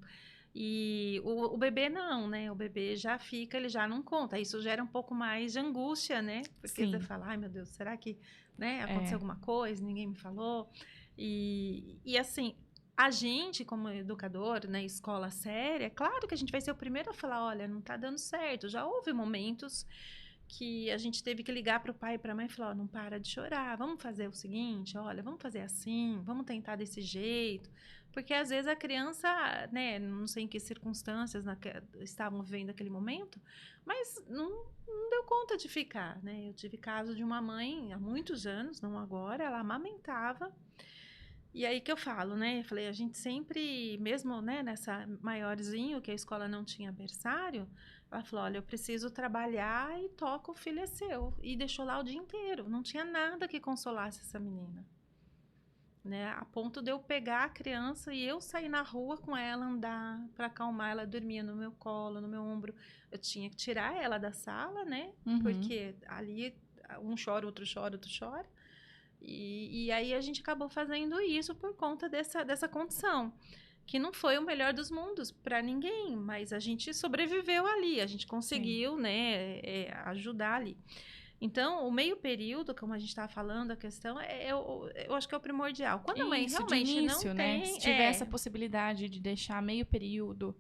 E o bebê não, né? O bebê já fica, ele já não conta. Isso gera um pouco mais de angústia, né? Porque Sim. você fala, ai meu Deus, será que, né, aconteceu alguma coisa? Ninguém me falou. E assim, a gente, como educador, né, escola séria, claro que a gente vai ser o primeiro a falar, olha, não tá dando certo. Já houve momentos que a gente teve que ligar para o pai e para a mãe e falar, não para de chorar, vamos fazer o seguinte, olha, vamos fazer assim, vamos tentar desse jeito, porque às vezes a criança, né, não sei em que circunstâncias estavam vivendo aquele momento, mas não deu conta de ficar, né? Eu tive caso de uma mãe há muitos anos, não agora, ela amamentava. E aí que eu falo, né? Eu falei, a gente sempre, mesmo, né, nessa maiorzinho, que a escola não tinha berçário, ela falou, olha, eu preciso trabalhar e toca, o filho é seu. E deixou lá o dia inteiro. Não tinha nada que consolasse essa menina. Né? A ponto de eu pegar a criança e eu sair na rua com ela, andar para acalmar. Ela dormia no meu colo, no meu ombro. Eu tinha que tirar ela da sala, né? Porque ali um chora, outro chora, outro chora. E aí a gente acabou fazendo isso por conta dessa condição, que não foi o melhor dos mundos para ninguém, mas a gente sobreviveu ali, a gente conseguiu, né, ajudar ali. Então, o meio período, como a gente estava falando, a questão eu acho que é o primordial. Quando a mãe Isso, de realmente início, não né? tem... Se tiver essa possibilidade de deixar meio período,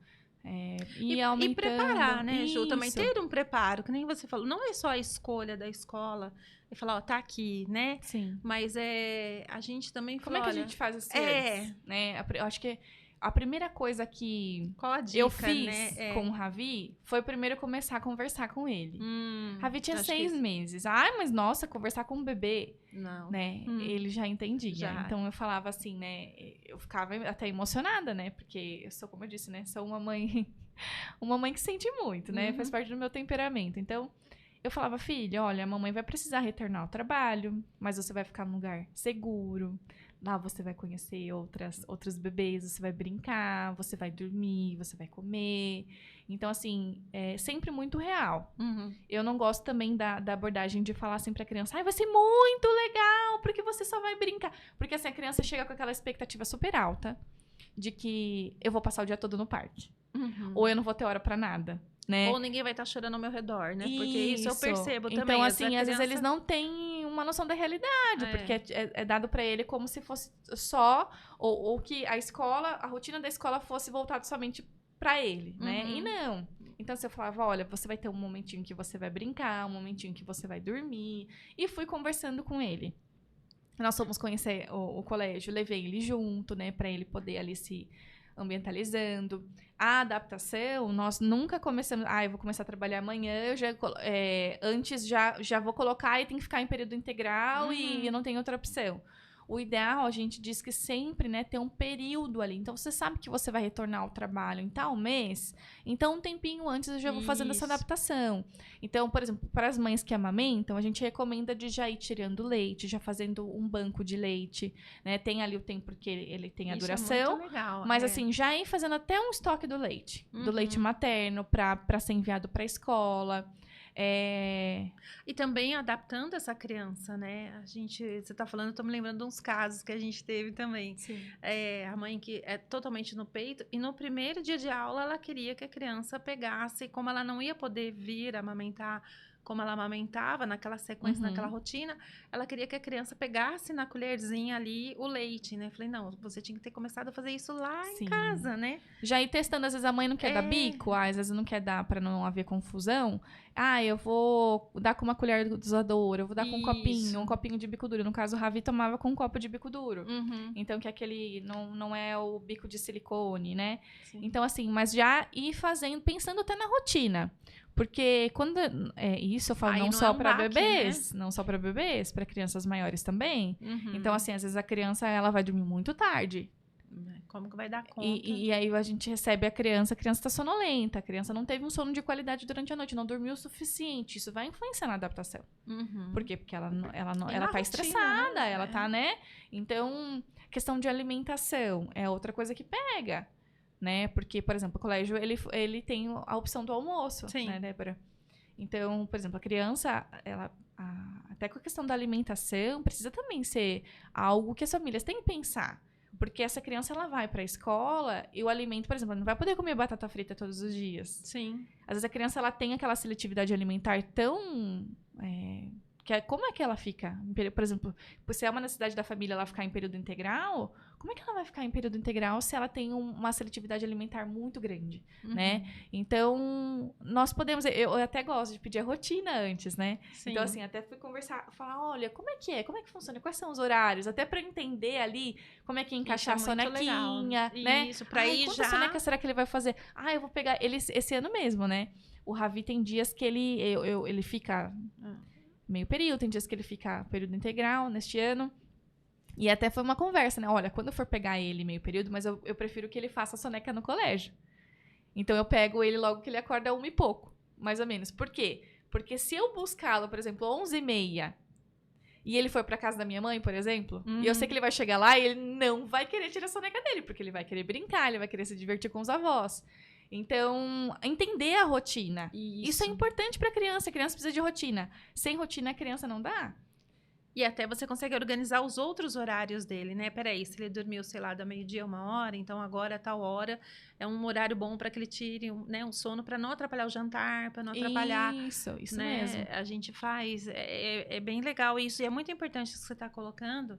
ir aumentando. E preparar, né, Ju? Também Isso. ter um preparo, que nem você falou. Não é só a escolha da escola e falar, ó, tá aqui, né? Sim. Mas a gente também Como falou, é que a olha, gente faz esse antes, né? Eu acho que a primeira coisa que qual a dica, eu fiz né? com o Ravi foi primeiro começar a conversar com ele. Ravi tinha acho 6 meses. Ai, mas nossa, conversar com um bebê, Não. né? Ele já entendia. Já. Então eu falava assim, né? Eu ficava até emocionada, né? Porque eu sou, como eu disse, né? Sou uma mãe que sente muito, né? Faz parte do meu temperamento. Então eu falava, filha, olha, a mamãe vai precisar retornar ao trabalho, mas você vai ficar num lugar seguro. Lá você vai conhecer outros bebês, você vai brincar, você vai dormir, você vai comer. Então, assim, é sempre muito real. Eu não gosto também da abordagem de falar assim pra criança, vai ser muito legal, porque você só vai brincar. Porque, assim, a criança chega com aquela expectativa super alta de que eu vou passar o dia todo no parque. Ou eu não vou ter hora pra nada. Né? Ou ninguém vai estar chorando ao meu redor, né? Porque isso eu percebo então, também. Então, assim, às vezes eles não têm uma noção da realidade, porque é dado pra ele como se fosse só, ou que a escola, a rotina da escola fosse voltada somente pra ele, né? E não. Então, se eu falava, olha, você vai ter um momentinho que você vai brincar, um momentinho que você vai dormir. E fui conversando com ele. Nós fomos conhecer o colégio, levei ele junto, né? Pra ele poder ali se ambientalizando. A adaptação, nós nunca começamos... eu vou começar a trabalhar amanhã, antes já vou colocar e tem que ficar em período integral e eu não tenho outra opção. O ideal, a gente diz que sempre, né, ter um período ali. Então, você sabe que você vai retornar ao trabalho em tal mês, então um tempinho antes eu já vou fazendo essa adaptação. Então, por exemplo, para as mães que amamentam, a gente recomenda de já ir tirando leite, já fazendo um banco de leite, né? Tem ali o tempo que ele tem a duração. É muito legal, mas, assim, já ir fazendo até um estoque do leite materno para ser enviado para a escola. E também adaptando essa criança, né? Você está falando, eu tô me lembrando de uns casos que a gente teve também. A mãe que é totalmente no peito, e no primeiro dia de aula ela queria que a criança pegasse, como ela não ia poder vir amamentar como ela amamentava, naquela sequência, naquela rotina, ela queria que a criança pegasse na colherzinha ali o leite, né? Falei, não, você tinha que ter começado a fazer isso lá em casa, né? Já ir testando, às vezes a mãe não quer dar bico, às vezes não quer dar para não haver confusão. Eu vou dar com uma colher dosadora, eu vou dar com um copinho de bico duro. No caso, o Ravi tomava com um copo de bico duro. Então, que aquele não é o bico de silicone, né? Sim. Então, assim, mas já ir fazendo, pensando até na rotina. Porque quando isso eu falo não só para bebês, né? Não só para bebês, para crianças maiores também. Então, assim, às vezes a criança ela vai dormir muito tarde. Como que vai dar conta? E aí a gente recebe a criança tá sonolenta, a criança não teve um sono de qualidade durante a noite, não dormiu o suficiente. Isso vai influenciar na adaptação. Por quê? Porque ela tá estressada, né? Ela tá, né? Então, questão de alimentação é outra coisa que pega. Né? Porque, por exemplo, o colégio, ele tem a opção do almoço, né, Débora? Então, por exemplo, a criança, até com a questão da alimentação, precisa também ser algo que as famílias têm que pensar. Porque essa criança, ela vai para a escola e o alimento, por exemplo, ela não vai poder comer batata frita todos os dias. Sim. Às vezes a criança, ela tem aquela seletividade alimentar tão... como é que ela fica? Por exemplo, se é uma necessidade da família ela ficar em período integral, como é que ela vai ficar em período integral se ela tem uma seletividade alimentar muito grande, né? Então, nós podemos... Eu até gosto de pedir a rotina antes, né? Sim. Então, assim, até fui conversar, falar, olha, como é que é? Como é que funciona? Quais são os horários? Até para entender ali como é que encaixar a sonequinha, né? Isso, para ir quantas já... sonecas será que ele vai fazer? Eu vou pegar... Esse ano mesmo, né? O Ravi tem dias que ele fica... meio período, tem dias que ele fica período integral neste ano. E até foi uma conversa, né? Olha, quando eu for pegar ele meio período, mas eu prefiro que ele faça soneca no colégio. Então eu pego ele logo que ele acorda 1 e pouco, mais ou menos. Por quê? Porque se eu buscá-lo, por exemplo, 11h30, e ele for pra casa da minha mãe, por exemplo, e eu sei que ele vai chegar lá e ele não vai querer tirar a soneca dele, porque ele vai querer brincar, ele vai querer se divertir com os avós. Então, entender a rotina. Isso é importante para a criança precisa de rotina. Sem rotina, a criança não dá. E até você consegue organizar os outros horários dele, né? Peraí, se ele dormiu, sei lá, da meio-dia a 1h, então agora, tal hora, é um horário bom para que ele tire, né, um sono para não atrapalhar o jantar, para não atrapalhar... Isso né? mesmo. A gente faz... É bem legal isso. E é muito importante isso que você está colocando,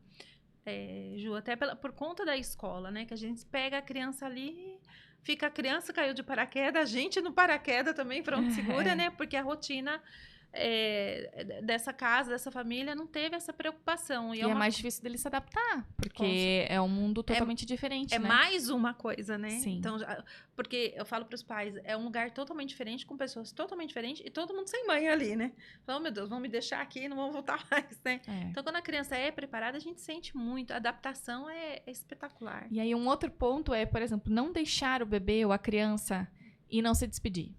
Ju, até por conta da escola, né? Que a gente pega a criança ali... Fica a criança, caiu de paraquedas, a gente no paraquedas também, pronto, segura, né? Porque a rotina dessa casa, dessa família, não teve essa preocupação. E é mais difícil dele se adaptar, porque é um mundo totalmente diferente, né? É mais uma coisa, né? Sim. Então, porque eu falo para os pais, é um lugar totalmente diferente, com pessoas totalmente diferentes, e todo mundo sem mãe ali, né? Oh, meu Deus, vão me deixar aqui, não vão voltar mais, né? Então, quando a criança é preparada, a gente sente muito. A adaptação é espetacular. E aí, um outro ponto é, por exemplo, não deixar o bebê ou a criança e não se despedir.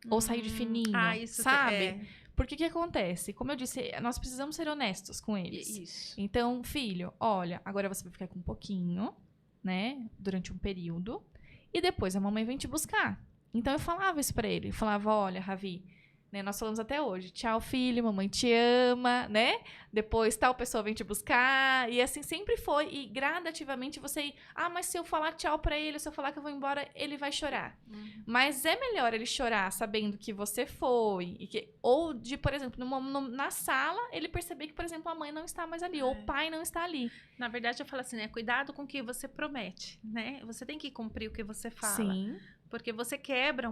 Ou sair de fininho, isso sabe? Porque o que acontece? Como eu disse, nós precisamos ser honestos com eles. Isso. Então, filho, olha, agora você vai ficar com um pouquinho, né? Durante um período. E depois a mamãe vem te buscar. Então, eu falava isso pra ele. Eu falava, olha, Ravi, né, nós falamos até hoje. Tchau, filho, mamãe te ama, né? Depois tal pessoa vem te buscar. E assim sempre foi. E gradativamente você... mas se eu falar tchau pra ele, se eu falar que eu vou embora, ele vai chorar. Mas é melhor ele chorar sabendo que você foi. Ou de, por exemplo, na sala, ele perceber que, por exemplo, a mãe não está mais ali. Ou o pai não está ali. Na verdade, eu falo assim, né? Cuidado com o que você promete, né? Você tem que cumprir o que você fala. Sim. Porque você quebra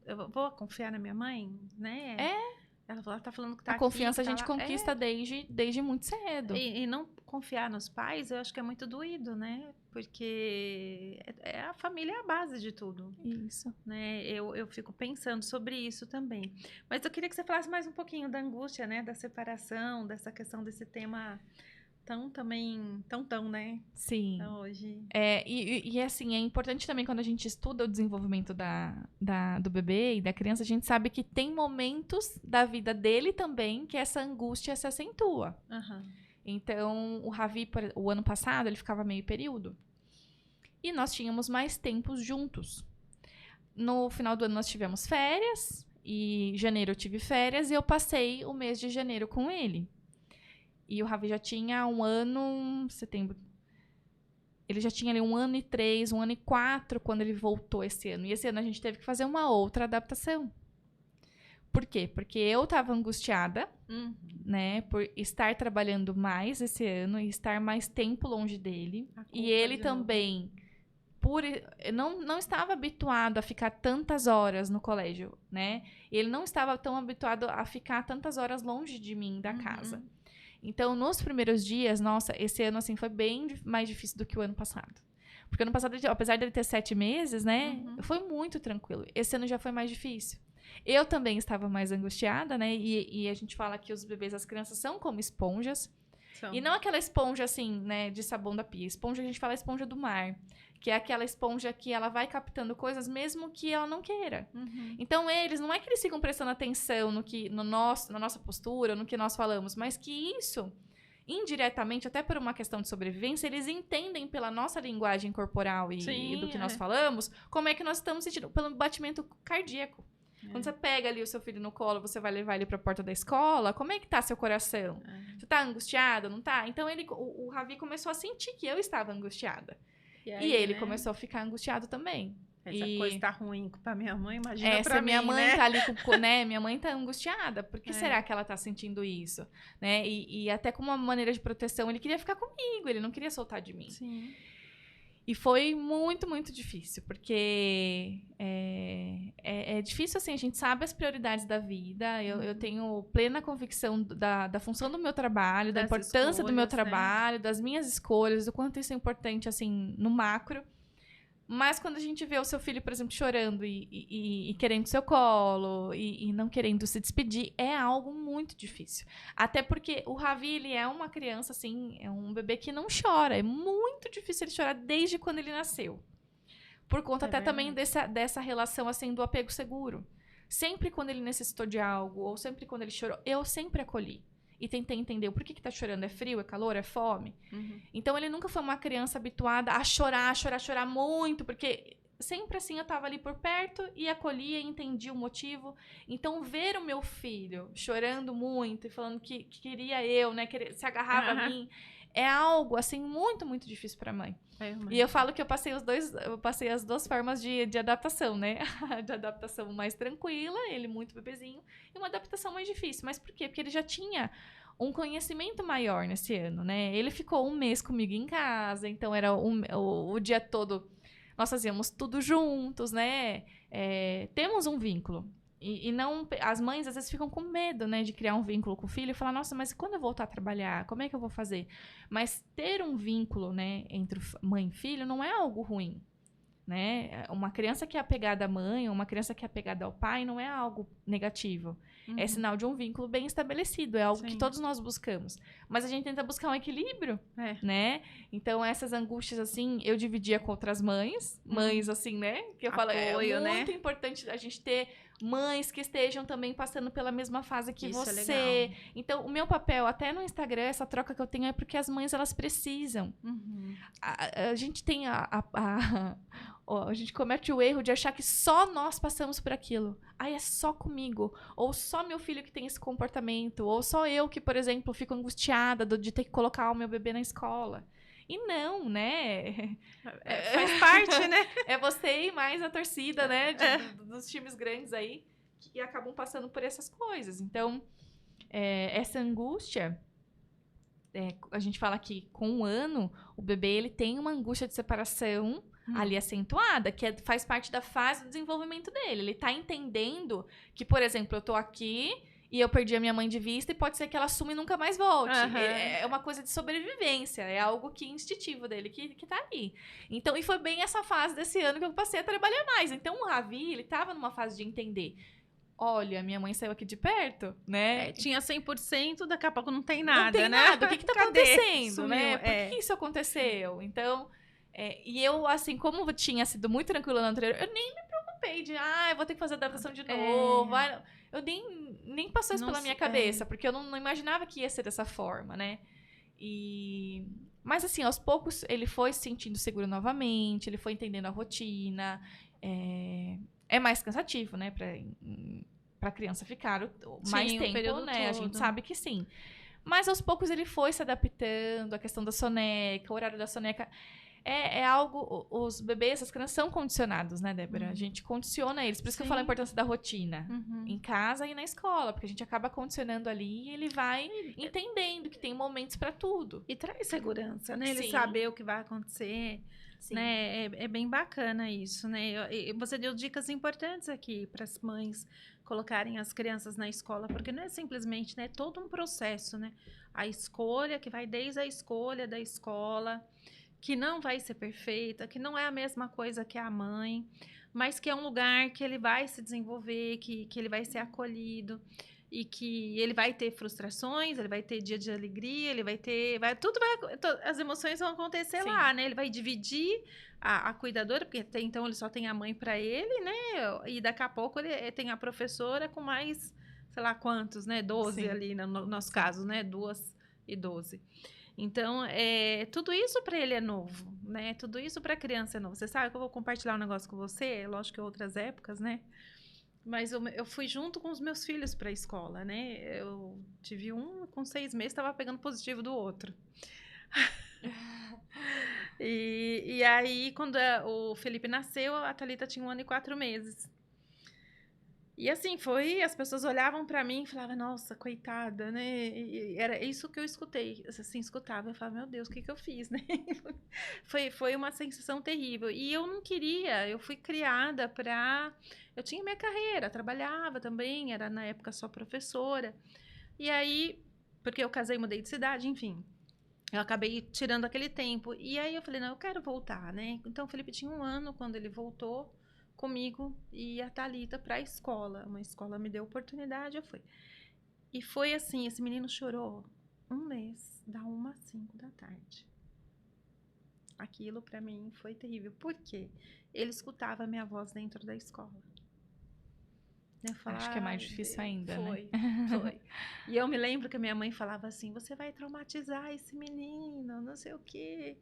eu vou confiar na minha mãe, né? Ela tá falando que tá aqui. A confiança aqui, a gente conquista desde muito cedo. E não confiar nos pais, eu acho que é muito doído, né? Porque a família é a base de tudo. Isso. Né? Eu fico pensando sobre isso também. Mas eu queria que você falasse mais um pouquinho da angústia, né? Da separação, dessa questão desse tema... tão, né? Sim. Então, hoje... E assim, é importante também quando a gente estuda o desenvolvimento do bebê e da criança, a gente sabe que tem momentos da vida dele também que essa angústia se acentua. Então, o Ravi, o ano passado, ele ficava meio período. E nós tínhamos mais tempos juntos. No final do ano, nós tivemos férias. E em janeiro eu tive férias e eu passei o mês de janeiro com ele. E o Ravi já tinha 1 ano, setembro. Ele já tinha ali 1 ano e 3, 1 ano e 4 quando ele voltou esse ano. E esse ano a gente teve que fazer uma outra adaptação. Por quê? Porque eu estava angustiada, né? Por estar trabalhando mais esse ano e estar mais tempo longe dele. E ele também, não estava habituado a ficar tantas horas no colégio, né? Ele não estava tão habituado a ficar tantas horas longe de mim, da casa. Então, nos primeiros dias, nossa, esse ano, assim, foi bem mais difícil do que o ano passado. Porque ano passado, apesar dele ter 7 meses, né, foi muito tranquilo. Esse ano já foi mais difícil. Eu também estava mais angustiada, né, e a gente fala que os bebês, as crianças são como esponjas. E não aquela esponja, assim, né, de sabão da pia. Esponja, a gente fala esponja do mar. Que é aquela esponja que ela vai captando coisas mesmo que ela não queira. Então, não é que eles ficam prestando atenção na nossa postura, no que nós falamos, mas que isso, indiretamente, até por uma questão de sobrevivência, eles entendem pela nossa linguagem corporal e do que nós falamos, como é que nós estamos sentindo, pelo batimento cardíaco. Quando você pega ali o seu filho no colo, você vai levar ele para a porta da escola, como é que tá seu coração? Você tá angustiado, não tá? Então o Ravi começou a sentir que eu estava angustiada. E ele começou a ficar angustiado também. Essa coisa tá ruim pra minha mãe, imagina pra se mim, minha mãe né? tá ali com, né? Minha mãe tá angustiada. Por que será que ela tá sentindo isso? Né? E até como uma maneira de proteção, ele queria ficar comigo, ele não queria soltar de mim. Sim. E foi muito, muito difícil, porque é difícil, assim, a gente sabe as prioridades da vida, eu tenho plena convicção da função do meu trabalho, da importância do meu trabalho, das minhas escolhas, do quanto isso é importante, assim, no macro. Mas quando a gente vê o seu filho, por exemplo, chorando e querendo seu colo e não querendo se despedir, é algo muito difícil. Até porque o Ravi, ele é uma criança, assim, é um bebê que não chora. É muito difícil ele chorar desde quando ele nasceu. Por conta até também dessa relação, assim, do apego seguro. Sempre quando ele necessitou de algo, ou sempre quando ele chorou, eu sempre acolhi. E tentei entender o porquê que tá chorando. É frio, é calor, é fome? Então, ele nunca foi uma criança habituada a chorar muito, porque sempre assim eu tava ali por perto e acolhia e entendia o motivo. Então, ver o meu filho chorando muito e falando que queria eu, né, se agarrava a mim, é algo, assim, muito, muito difícil pra mãe. E eu falo que eu passei as duas formas de adaptação, né? De adaptação mais tranquila, ele muito bebezinho, e uma adaptação mais difícil. Mas por quê? Porque ele já tinha um conhecimento maior nesse ano, né? Ele ficou 1 mês comigo em casa, então era o dia todo, nós fazíamos tudo juntos, né? Temos um vínculo. E não, as mães às vezes ficam com medo, né, de criar um vínculo com o filho e falar, nossa, mas quando eu voltar a trabalhar, como é que eu vou fazer? Mas ter um vínculo, né, entre mãe e filho não é algo ruim, né? Uma criança que é apegada à mãe, ou uma criança que é apegada ao pai, não é algo negativo. É sinal de um vínculo bem estabelecido, é algo que todos nós buscamos. Mas a gente tenta buscar um equilíbrio, né? Então, essas angústias, assim, eu dividia com outras mães, assim, né? Que eu falo, é muito importante a gente ter mães que estejam também passando pela mesma fase que você. É legal. Então, o meu papel, até no Instagram, essa troca que eu tenho é porque as mães, elas precisam. A gente tem a gente comete o erro de achar que só nós passamos por aquilo. Ai, é só comigo. Ou só meu filho que tem esse comportamento. Ou só eu que, por exemplo, fico angustiada de ter que colocar o meu bebê na escola. E não, né? Faz parte, né? É você e mais a torcida, né? Dos times grandes aí, que acabam passando por essas coisas. Então, essa angústia... a gente fala que com 1 ano, o bebê ele tem uma angústia de separação ali acentuada, que faz parte da fase do desenvolvimento dele. Ele tá entendendo que, por exemplo, eu tô aqui e eu perdi a minha mãe de vista e pode ser que ela sume e nunca mais volte. É uma coisa de sobrevivência, é algo que instintivo dele, que tá ali. Então, e foi bem essa fase desse ano que eu passei a trabalhar mais. Então, o Ravi, ele tava numa fase de entender. Olha, minha mãe saiu aqui de perto, né? Tinha 100%, daqui a pouco não tem nada, não tem né? nada. O que tá acontecendo, Sumiu, né? Por que isso aconteceu? Então, e eu, assim, como tinha sido muito tranquila na anterior, eu nem me preocupei de, eu vou ter que fazer adaptação de novo. Eu nem passou isso pela minha cabeça, porque eu não imaginava que ia ser dessa forma, né? Mas, assim, aos poucos, ele foi se sentindo seguro novamente, ele foi entendendo a rotina. É mais cansativo, né? Pra criança ficar mais tempo, né? Todo. A gente sabe que sim. Mas aos poucos ele foi se adaptando, a questão da soneca, o horário da soneca. É algo... Os bebês, as crianças são condicionados, né, Débora? A gente condiciona eles. Por isso que eu falo a importância da rotina. Em casa e na escola. Porque a gente acaba condicionando ali e ele vai entendendo que tem momentos pra tudo. E traz segurança, né? Ele saber o que vai acontecer. Né? É bem bacana isso, né? Você deu dicas importantes aqui para as mães colocarem as crianças na escola, porque não é simplesmente, né? É todo um processo, né? A escolha, que vai desde a escolha da escola, que não vai ser perfeita, que não é a mesma coisa que a mãe, mas que é um lugar que ele vai se desenvolver, que ele vai ser acolhido. E que ele vai ter frustrações, ele vai ter dia de alegria, ele vai ter... as emoções vão acontecer lá, né? Ele vai dividir a cuidadora, porque até então ele só tem a mãe para ele, né? E daqui a pouco ele tem a professora com mais, sei lá quantos, né? 12 ali, no nosso caso, né? 2 e 12. Então, tudo isso para ele é novo, né? Tudo isso para a criança é novo. Você sabe que eu vou compartilhar um negócio com você, lógico que outras épocas, né? Mas eu fui junto com os meus filhos para a escola, né? Eu tive um com 6 meses, estava pegando positivo do outro. E aí, quando o Felipe nasceu, a Thalita tinha 1 ano e 4 meses. E assim, as pessoas olhavam para mim e falavam, nossa, coitada, né? E era isso que eu escutei, assim, escutava. Eu falava, meu Deus, o que eu fiz, né? Foi uma sensação terrível. E eu não queria, eu fui criada para... Eu tinha minha carreira, trabalhava também, era na época só professora. E aí, porque eu casei, mudei de cidade, enfim... Eu acabei tirando aquele tempo. E aí eu falei, não, eu quero voltar, né? Então o Felipe tinha 1 ano quando ele voltou comigo e a Thalita para a escola. Uma escola me deu oportunidade, eu fui. E foi assim, esse menino chorou 1 mês, da 1 às 5 da tarde. Aquilo para mim foi terrível. Por quê? Ele escutava a minha voz dentro da escola. Eu falava, acho que é mais difícil ainda, foi, né? Foi. E eu me lembro que a minha mãe falava assim, você vai traumatizar esse menino, não sei o quê.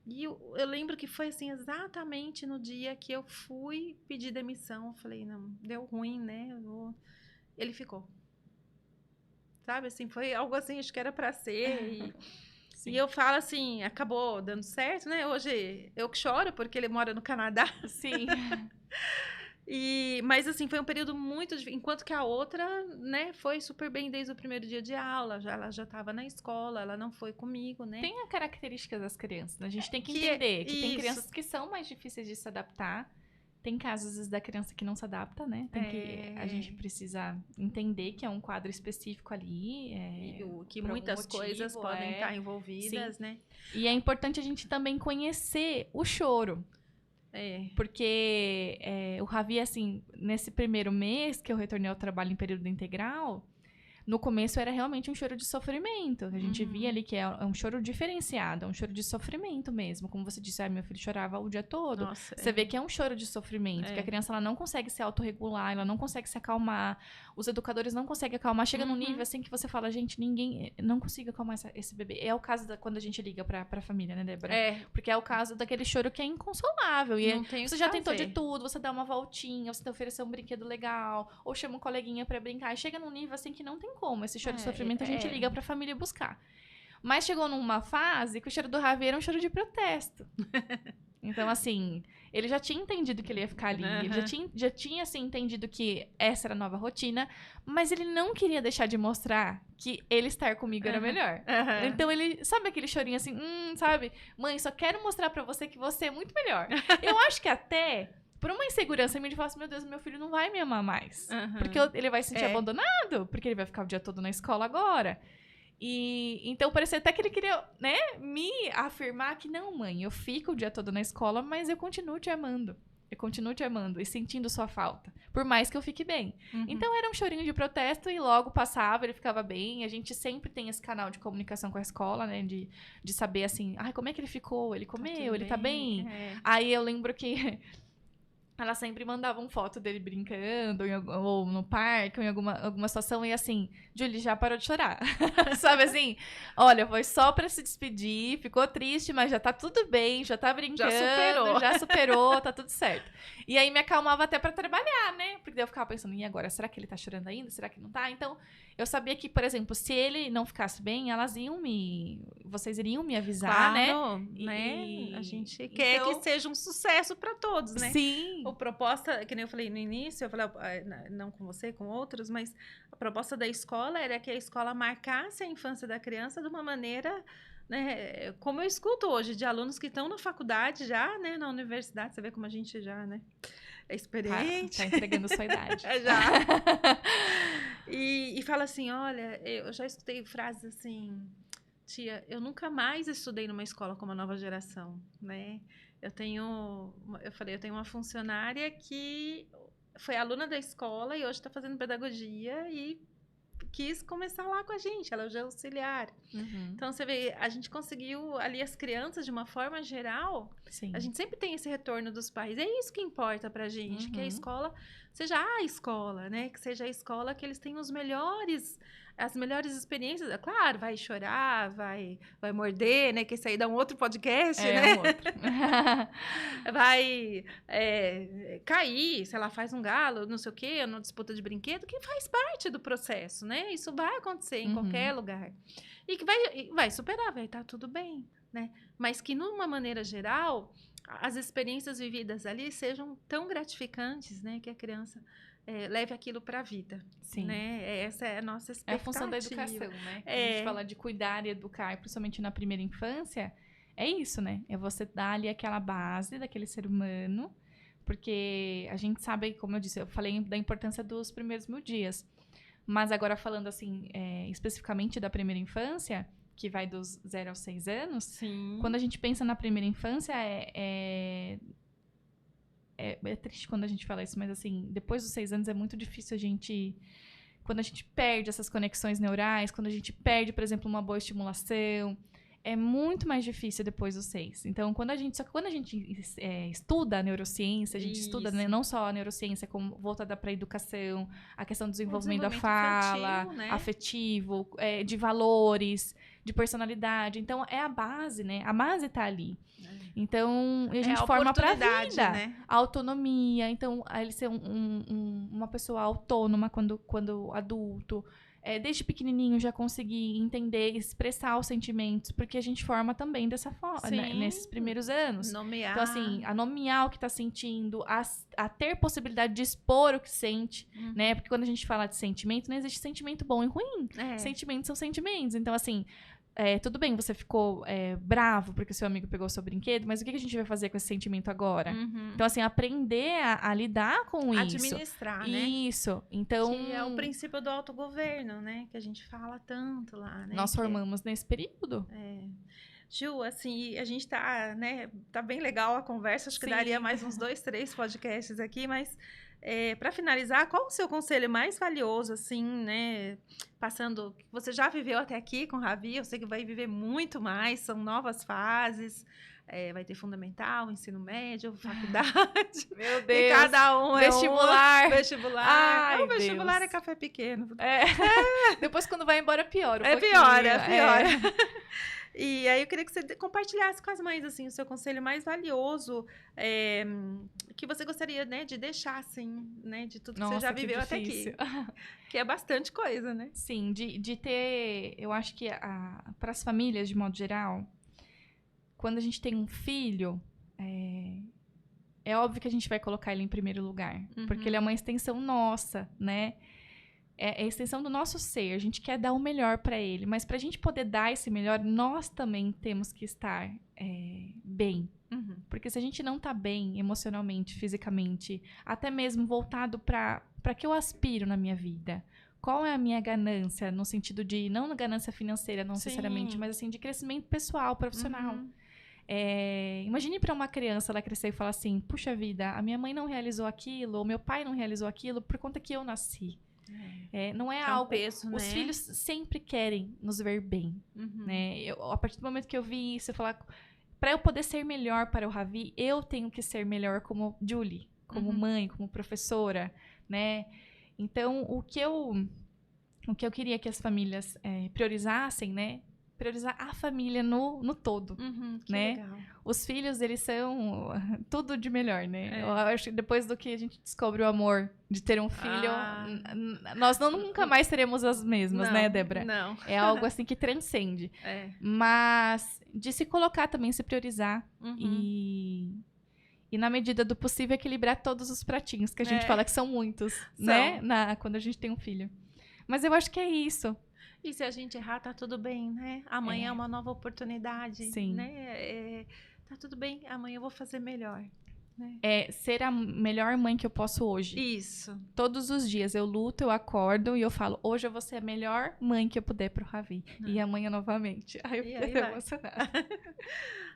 E eu lembro que foi assim, exatamente no dia que eu fui pedir demissão. Eu falei, não, deu ruim, né? Ele ficou. Sabe, assim, foi algo assim, acho que era pra ser. E eu falo assim, acabou dando certo, né? Hoje eu que choro porque ele mora no Canadá. Sim. Mas assim, foi um período muito difícil. Enquanto que a outra, né, foi super bem desde o primeiro dia de aula. Ela já estava na escola, ela não foi comigo, né? Tem a característica das crianças, né? A gente tem que entender que tem isso. crianças que são mais difíceis de se adaptar. Tem casos, às vezes, da criança que não se adapta, né? A gente precisa entender que é um quadro específico ali. Que muitas coisas podem estar envolvidas, sim, né? E é importante a gente também conhecer o choro. Porque o Ravi, assim, nesse primeiro mês que eu retornei ao trabalho em período integral, no começo era realmente um choro de sofrimento. A gente via ali que é um choro diferenciado, é um choro de sofrimento mesmo. Como você disse, meu filho chorava o dia todo. Nossa, você vê que é um choro de sofrimento, que a criança ela não consegue se autorregular, ela não consegue se acalmar. Os educadores não conseguem acalmar. Chega num nível assim que você fala, gente, ninguém não consigo acalmar esse bebê. É o caso quando a gente liga pra família, né, Débora? Porque é o caso daquele choro que é inconsolável. E você já tentou de tudo, você dá uma voltinha, você oferecer um brinquedo legal, ou chama um coleguinha pra brincar. E chega num nível assim que não tem como. Esse choro de sofrimento a gente liga pra família buscar. Mas chegou numa fase que o choro do Ravi era um choro de protesto. Então, assim, ele já tinha entendido que ele ia ficar ali. Ele já tinha assim, entendido que essa era a nova rotina. Mas ele não queria deixar de mostrar que ele estar comigo era melhor. Então, ele... Sabe aquele chorinho assim? Sabe? Mãe, só quero mostrar pra você que você é muito melhor. Eu acho que até... Por uma insegurança, ele fala assim, meu Deus, meu filho não vai me amar mais. Porque ele vai se sentir abandonado, porque ele vai ficar o dia todo na escola agora. E então parecia até que ele queria, né, me afirmar que não, mãe, eu fico o dia todo na escola, mas eu continuo te amando. Eu continuo te amando e sentindo sua falta, por mais que eu fique bem. Então era um chorinho de protesto e logo passava, ele ficava bem. A gente sempre tem esse canal de comunicação com a escola, né, de saber assim, como é que ele ficou? Ele comeu? Ele tá bem? Aí eu lembro que... Ela sempre mandava uma foto dele brincando, ou no parque, ou em alguma situação, e assim, Julie já parou de chorar. Sabe assim? Olha, foi só pra se despedir, ficou triste, mas já tá tudo bem, já tá brincando, já superou, tá tudo certo. E aí me acalmava até pra trabalhar, né? Porque daí eu ficava pensando, e agora, será que ele tá chorando ainda? Será que não tá? Então, eu sabia que, por exemplo, se ele não ficasse bem, vocês iriam me avisar, claro, né? A gente quer que seja um sucesso pra todos, né? Sim. A proposta, que nem eu falei no início, eu falei, não com você, com outros, mas a proposta da escola era que a escola marcasse a infância da criança de uma maneira, né, como eu escuto hoje, de alunos que estão na faculdade já, né, na universidade, você vê como a gente já, né, é experiente. Tá entregando sua idade. Já. E fala assim, olha, eu já escutei frases assim... Tia, eu nunca mais estudei numa escola como a nova geração, né? Eu tenho uma funcionária que foi aluna da escola e hoje está fazendo pedagogia e quis começar lá com a gente, ela hoje é auxiliar. Então, você vê, a gente conseguiu ali as crianças, de uma forma geral, a gente sempre tem esse retorno dos pais. É isso que importa pra gente, que a escola seja a escola, né? Que seja a escola que eles tenham os melhores as melhores experiências, é claro, vai chorar, vai morder, né? Que isso aí dá um outro podcast, né? Um outro. Vai cair, se ela faz um galo, não sei o quê, numa disputa de brinquedo, que faz parte do processo, né? Isso vai acontecer em qualquer lugar. E que vai superar, vai estar tudo bem, né? Mas que, numa maneira geral, as experiências vividas ali sejam tão gratificantes, né? Que a criança leve aquilo para a vida. Sim. Né? Essa é a nossa expectativa. É a função da educação, né? Quando a gente fala de cuidar e educar, principalmente na primeira infância, é isso, né? É você dar ali aquela base daquele ser humano, porque a gente sabe, como eu disse, eu falei da importância dos primeiros 1000 dias. Mas agora falando assim, especificamente da primeira infância, que vai dos 0 aos 6 anos, Sim. Quando a gente pensa na primeira infância, é triste quando a gente fala isso, mas assim, depois dos 6 anos é muito difícil quando a gente perde essas conexões neurais, quando a gente perde, por exemplo, uma boa estimulação, é muito mais difícil depois dos 6. Então, quando a gente estuda a neurociência, a gente estuda, né, não só a neurociência, como voltada para a educação, a questão do desenvolvimento da fala, infantil, né? Afetivo, de valores, de personalidade. Então, é a base, né? A base está ali. Então, a gente forma para a vida. Né? A autonomia. Então, ele ser uma pessoa autônoma quando adulto. Desde pequenininho já conseguir entender, expressar os sentimentos, porque a gente forma também dessa forma, né, nesses primeiros anos. Nomear. Então, assim, a nomear o que está sentindo, a ter possibilidade de expor o que sente, né? Porque quando a gente fala de sentimento, não existe sentimento bom e ruim. Sentimentos são sentimentos. Então, assim, tudo bem, você ficou bravo porque seu amigo pegou seu brinquedo, mas o que a gente vai fazer com esse sentimento agora? Então, assim, aprender a lidar com isso. Administrar, né? Isso. Então... Que é o princípio do autogoverno, né? Que a gente fala tanto lá, né? Nós formamos nesse período. Ju, assim, a gente tá, né? Tá bem legal a conversa. Acho que daria mais uns 2, 3 podcasts aqui, mas... para finalizar, qual o seu conselho mais valioso, assim, né? Passando, você já viveu até aqui com o Ravi, eu sei que vai viver muito mais, são novas fases, vai ter fundamental, ensino médio, faculdade. Meu Deus! E cada um vestibular. Vestibular. Ai, o vestibular Deus. É café pequeno. Depois, quando vai embora, piora. Piora. E aí eu queria que você compartilhasse com as mães, assim, o seu conselho mais valioso, que você gostaria, né, de deixar, assim, né, de tudo que você já viveu até aqui. Que é bastante coisa, né? Sim, de ter, eu acho que para as famílias, de modo geral, quando a gente tem um filho, é óbvio que a gente vai colocar ele em primeiro lugar, porque ele é uma extensão nossa, né? É a extensão do nosso ser, a gente quer dar o melhor para ele, mas para a gente poder dar esse melhor, nós também temos que estar bem. Porque se a gente não tá bem emocionalmente, fisicamente, até mesmo voltado para que eu aspiro na minha vida, qual é a minha ganância, no sentido de, não ganância financeira, não necessariamente, mas assim, de crescimento pessoal, profissional. Imagine para uma criança ela crescer e falar assim, puxa vida, a minha mãe não realizou aquilo, ou meu pai não realizou aquilo por conta que eu nasci. Não é algo... peso, os filhos sempre querem nos ver bem. Né? A partir do momento que eu vi isso, eu falar... Para eu poder ser melhor para o Ravi, eu tenho que ser melhor como Julie, como mãe, como professora, né? Então, o que eu queria que as famílias priorizassem, né? Priorizar a família no todo, né? Legal. Os filhos, eles são tudo de melhor, né? Eu acho que depois do que a gente descobre o amor de ter um filho, nós nunca mais seremos as mesmas, né, Débora? Não. É algo assim que transcende. Mas de se colocar também, se priorizar e na medida do possível, equilibrar todos os pratinhos, que a gente fala que são muitos, né? Quando a gente tem um filho. Mas eu acho que é isso. E se a gente errar, tá tudo bem, né? Amanhã é uma nova oportunidade, né? Tá tudo bem, amanhã eu vou fazer melhor. Né? Ser a melhor mãe que eu posso hoje. Isso. Todos os dias eu luto, eu acordo e eu falo, hoje eu vou ser a melhor mãe que eu puder pro Ravi. E amanhã novamente. Ai, eu fiquei emocionada.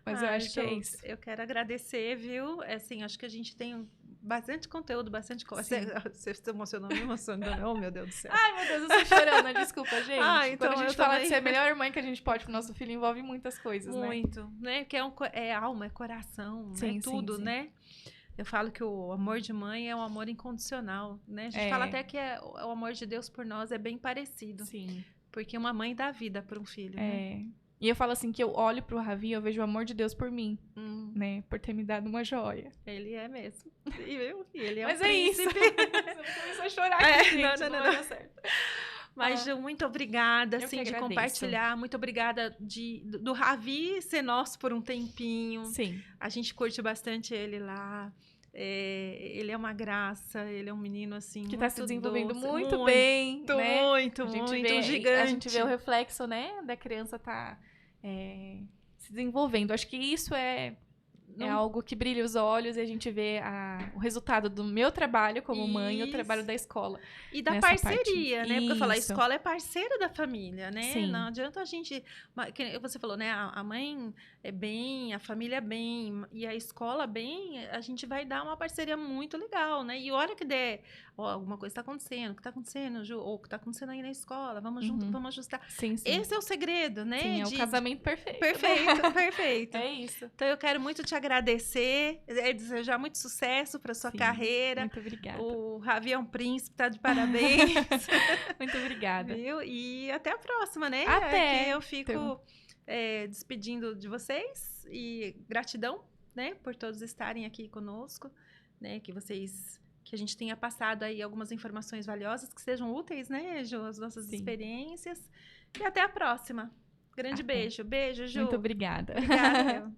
Mas eu acho que é isso. Eu quero agradecer, viu? Assim, acho que a gente tem bastante conteúdo, bastante coisa. Você se emocionou, me emocionou. Oh, meu Deus do céu. Ai, meu Deus, eu tô chorando. Desculpa, gente. Então quando a gente fala de ser a melhor mãe que a gente pode pro nosso filho, envolve muitas coisas, muito, né? Porque é alma, é coração, é tudo, né? Eu falo que o amor de mãe é um amor incondicional, né? A gente fala até que o amor de Deus por nós é bem parecido. Sim. Porque uma mãe dá vida para um filho, né? E eu falo assim, que eu olho pro Ravi e eu vejo o amor de Deus por mim, né? Por ter me dado uma joia. Ele é mesmo. E ele é Mas um príncipe. Você começou a chorar aqui, gente, não vai dar certo. Mas, Ju, muito obrigada, assim, de agradeço. compartilhar. Muito obrigada do Ravi ser nosso por um tempinho. Sim. A gente curte bastante ele lá. Ele é uma graça, ele é um menino, assim, que está se desenvolvendo doce, muito bem, né? Muito, um gigante. A gente vê o reflexo, né, da criança se desenvolvendo. Acho que isso é algo que brilha os olhos e a gente vê o resultado do meu trabalho como mãe e o trabalho da escola. E da parceria, né? Porque eu falo, a escola é parceira da família, né? Sim. Não adianta a gente... Você falou, né? A mãe é bem, a família é bem, e a escola bem, a gente vai dar uma parceria muito legal, né? E hora que der, alguma coisa está acontecendo, o que está acontecendo, Ju? Ou o que está acontecendo aí na escola, vamos junto, vamos ajustar. Sim. Esse é o segredo, né? Sim, é o casamento perfeito. Perfeito. É isso. Então, eu quero muito te agradecer, desejar muito sucesso para sua carreira. Muito obrigada. O Ravi é um príncipe, tá de parabéns. Muito obrigada. Viu? E até a próxima, né? Até. Aqui eu fico despedindo de vocês e gratidão, né, por todos estarem aqui conosco, né, que a gente tenha passado aí algumas informações valiosas que sejam úteis, né, Ju, as nossas experiências. E até a próxima. Grande beijo. Beijo, Ju. Muito obrigada. Obrigada.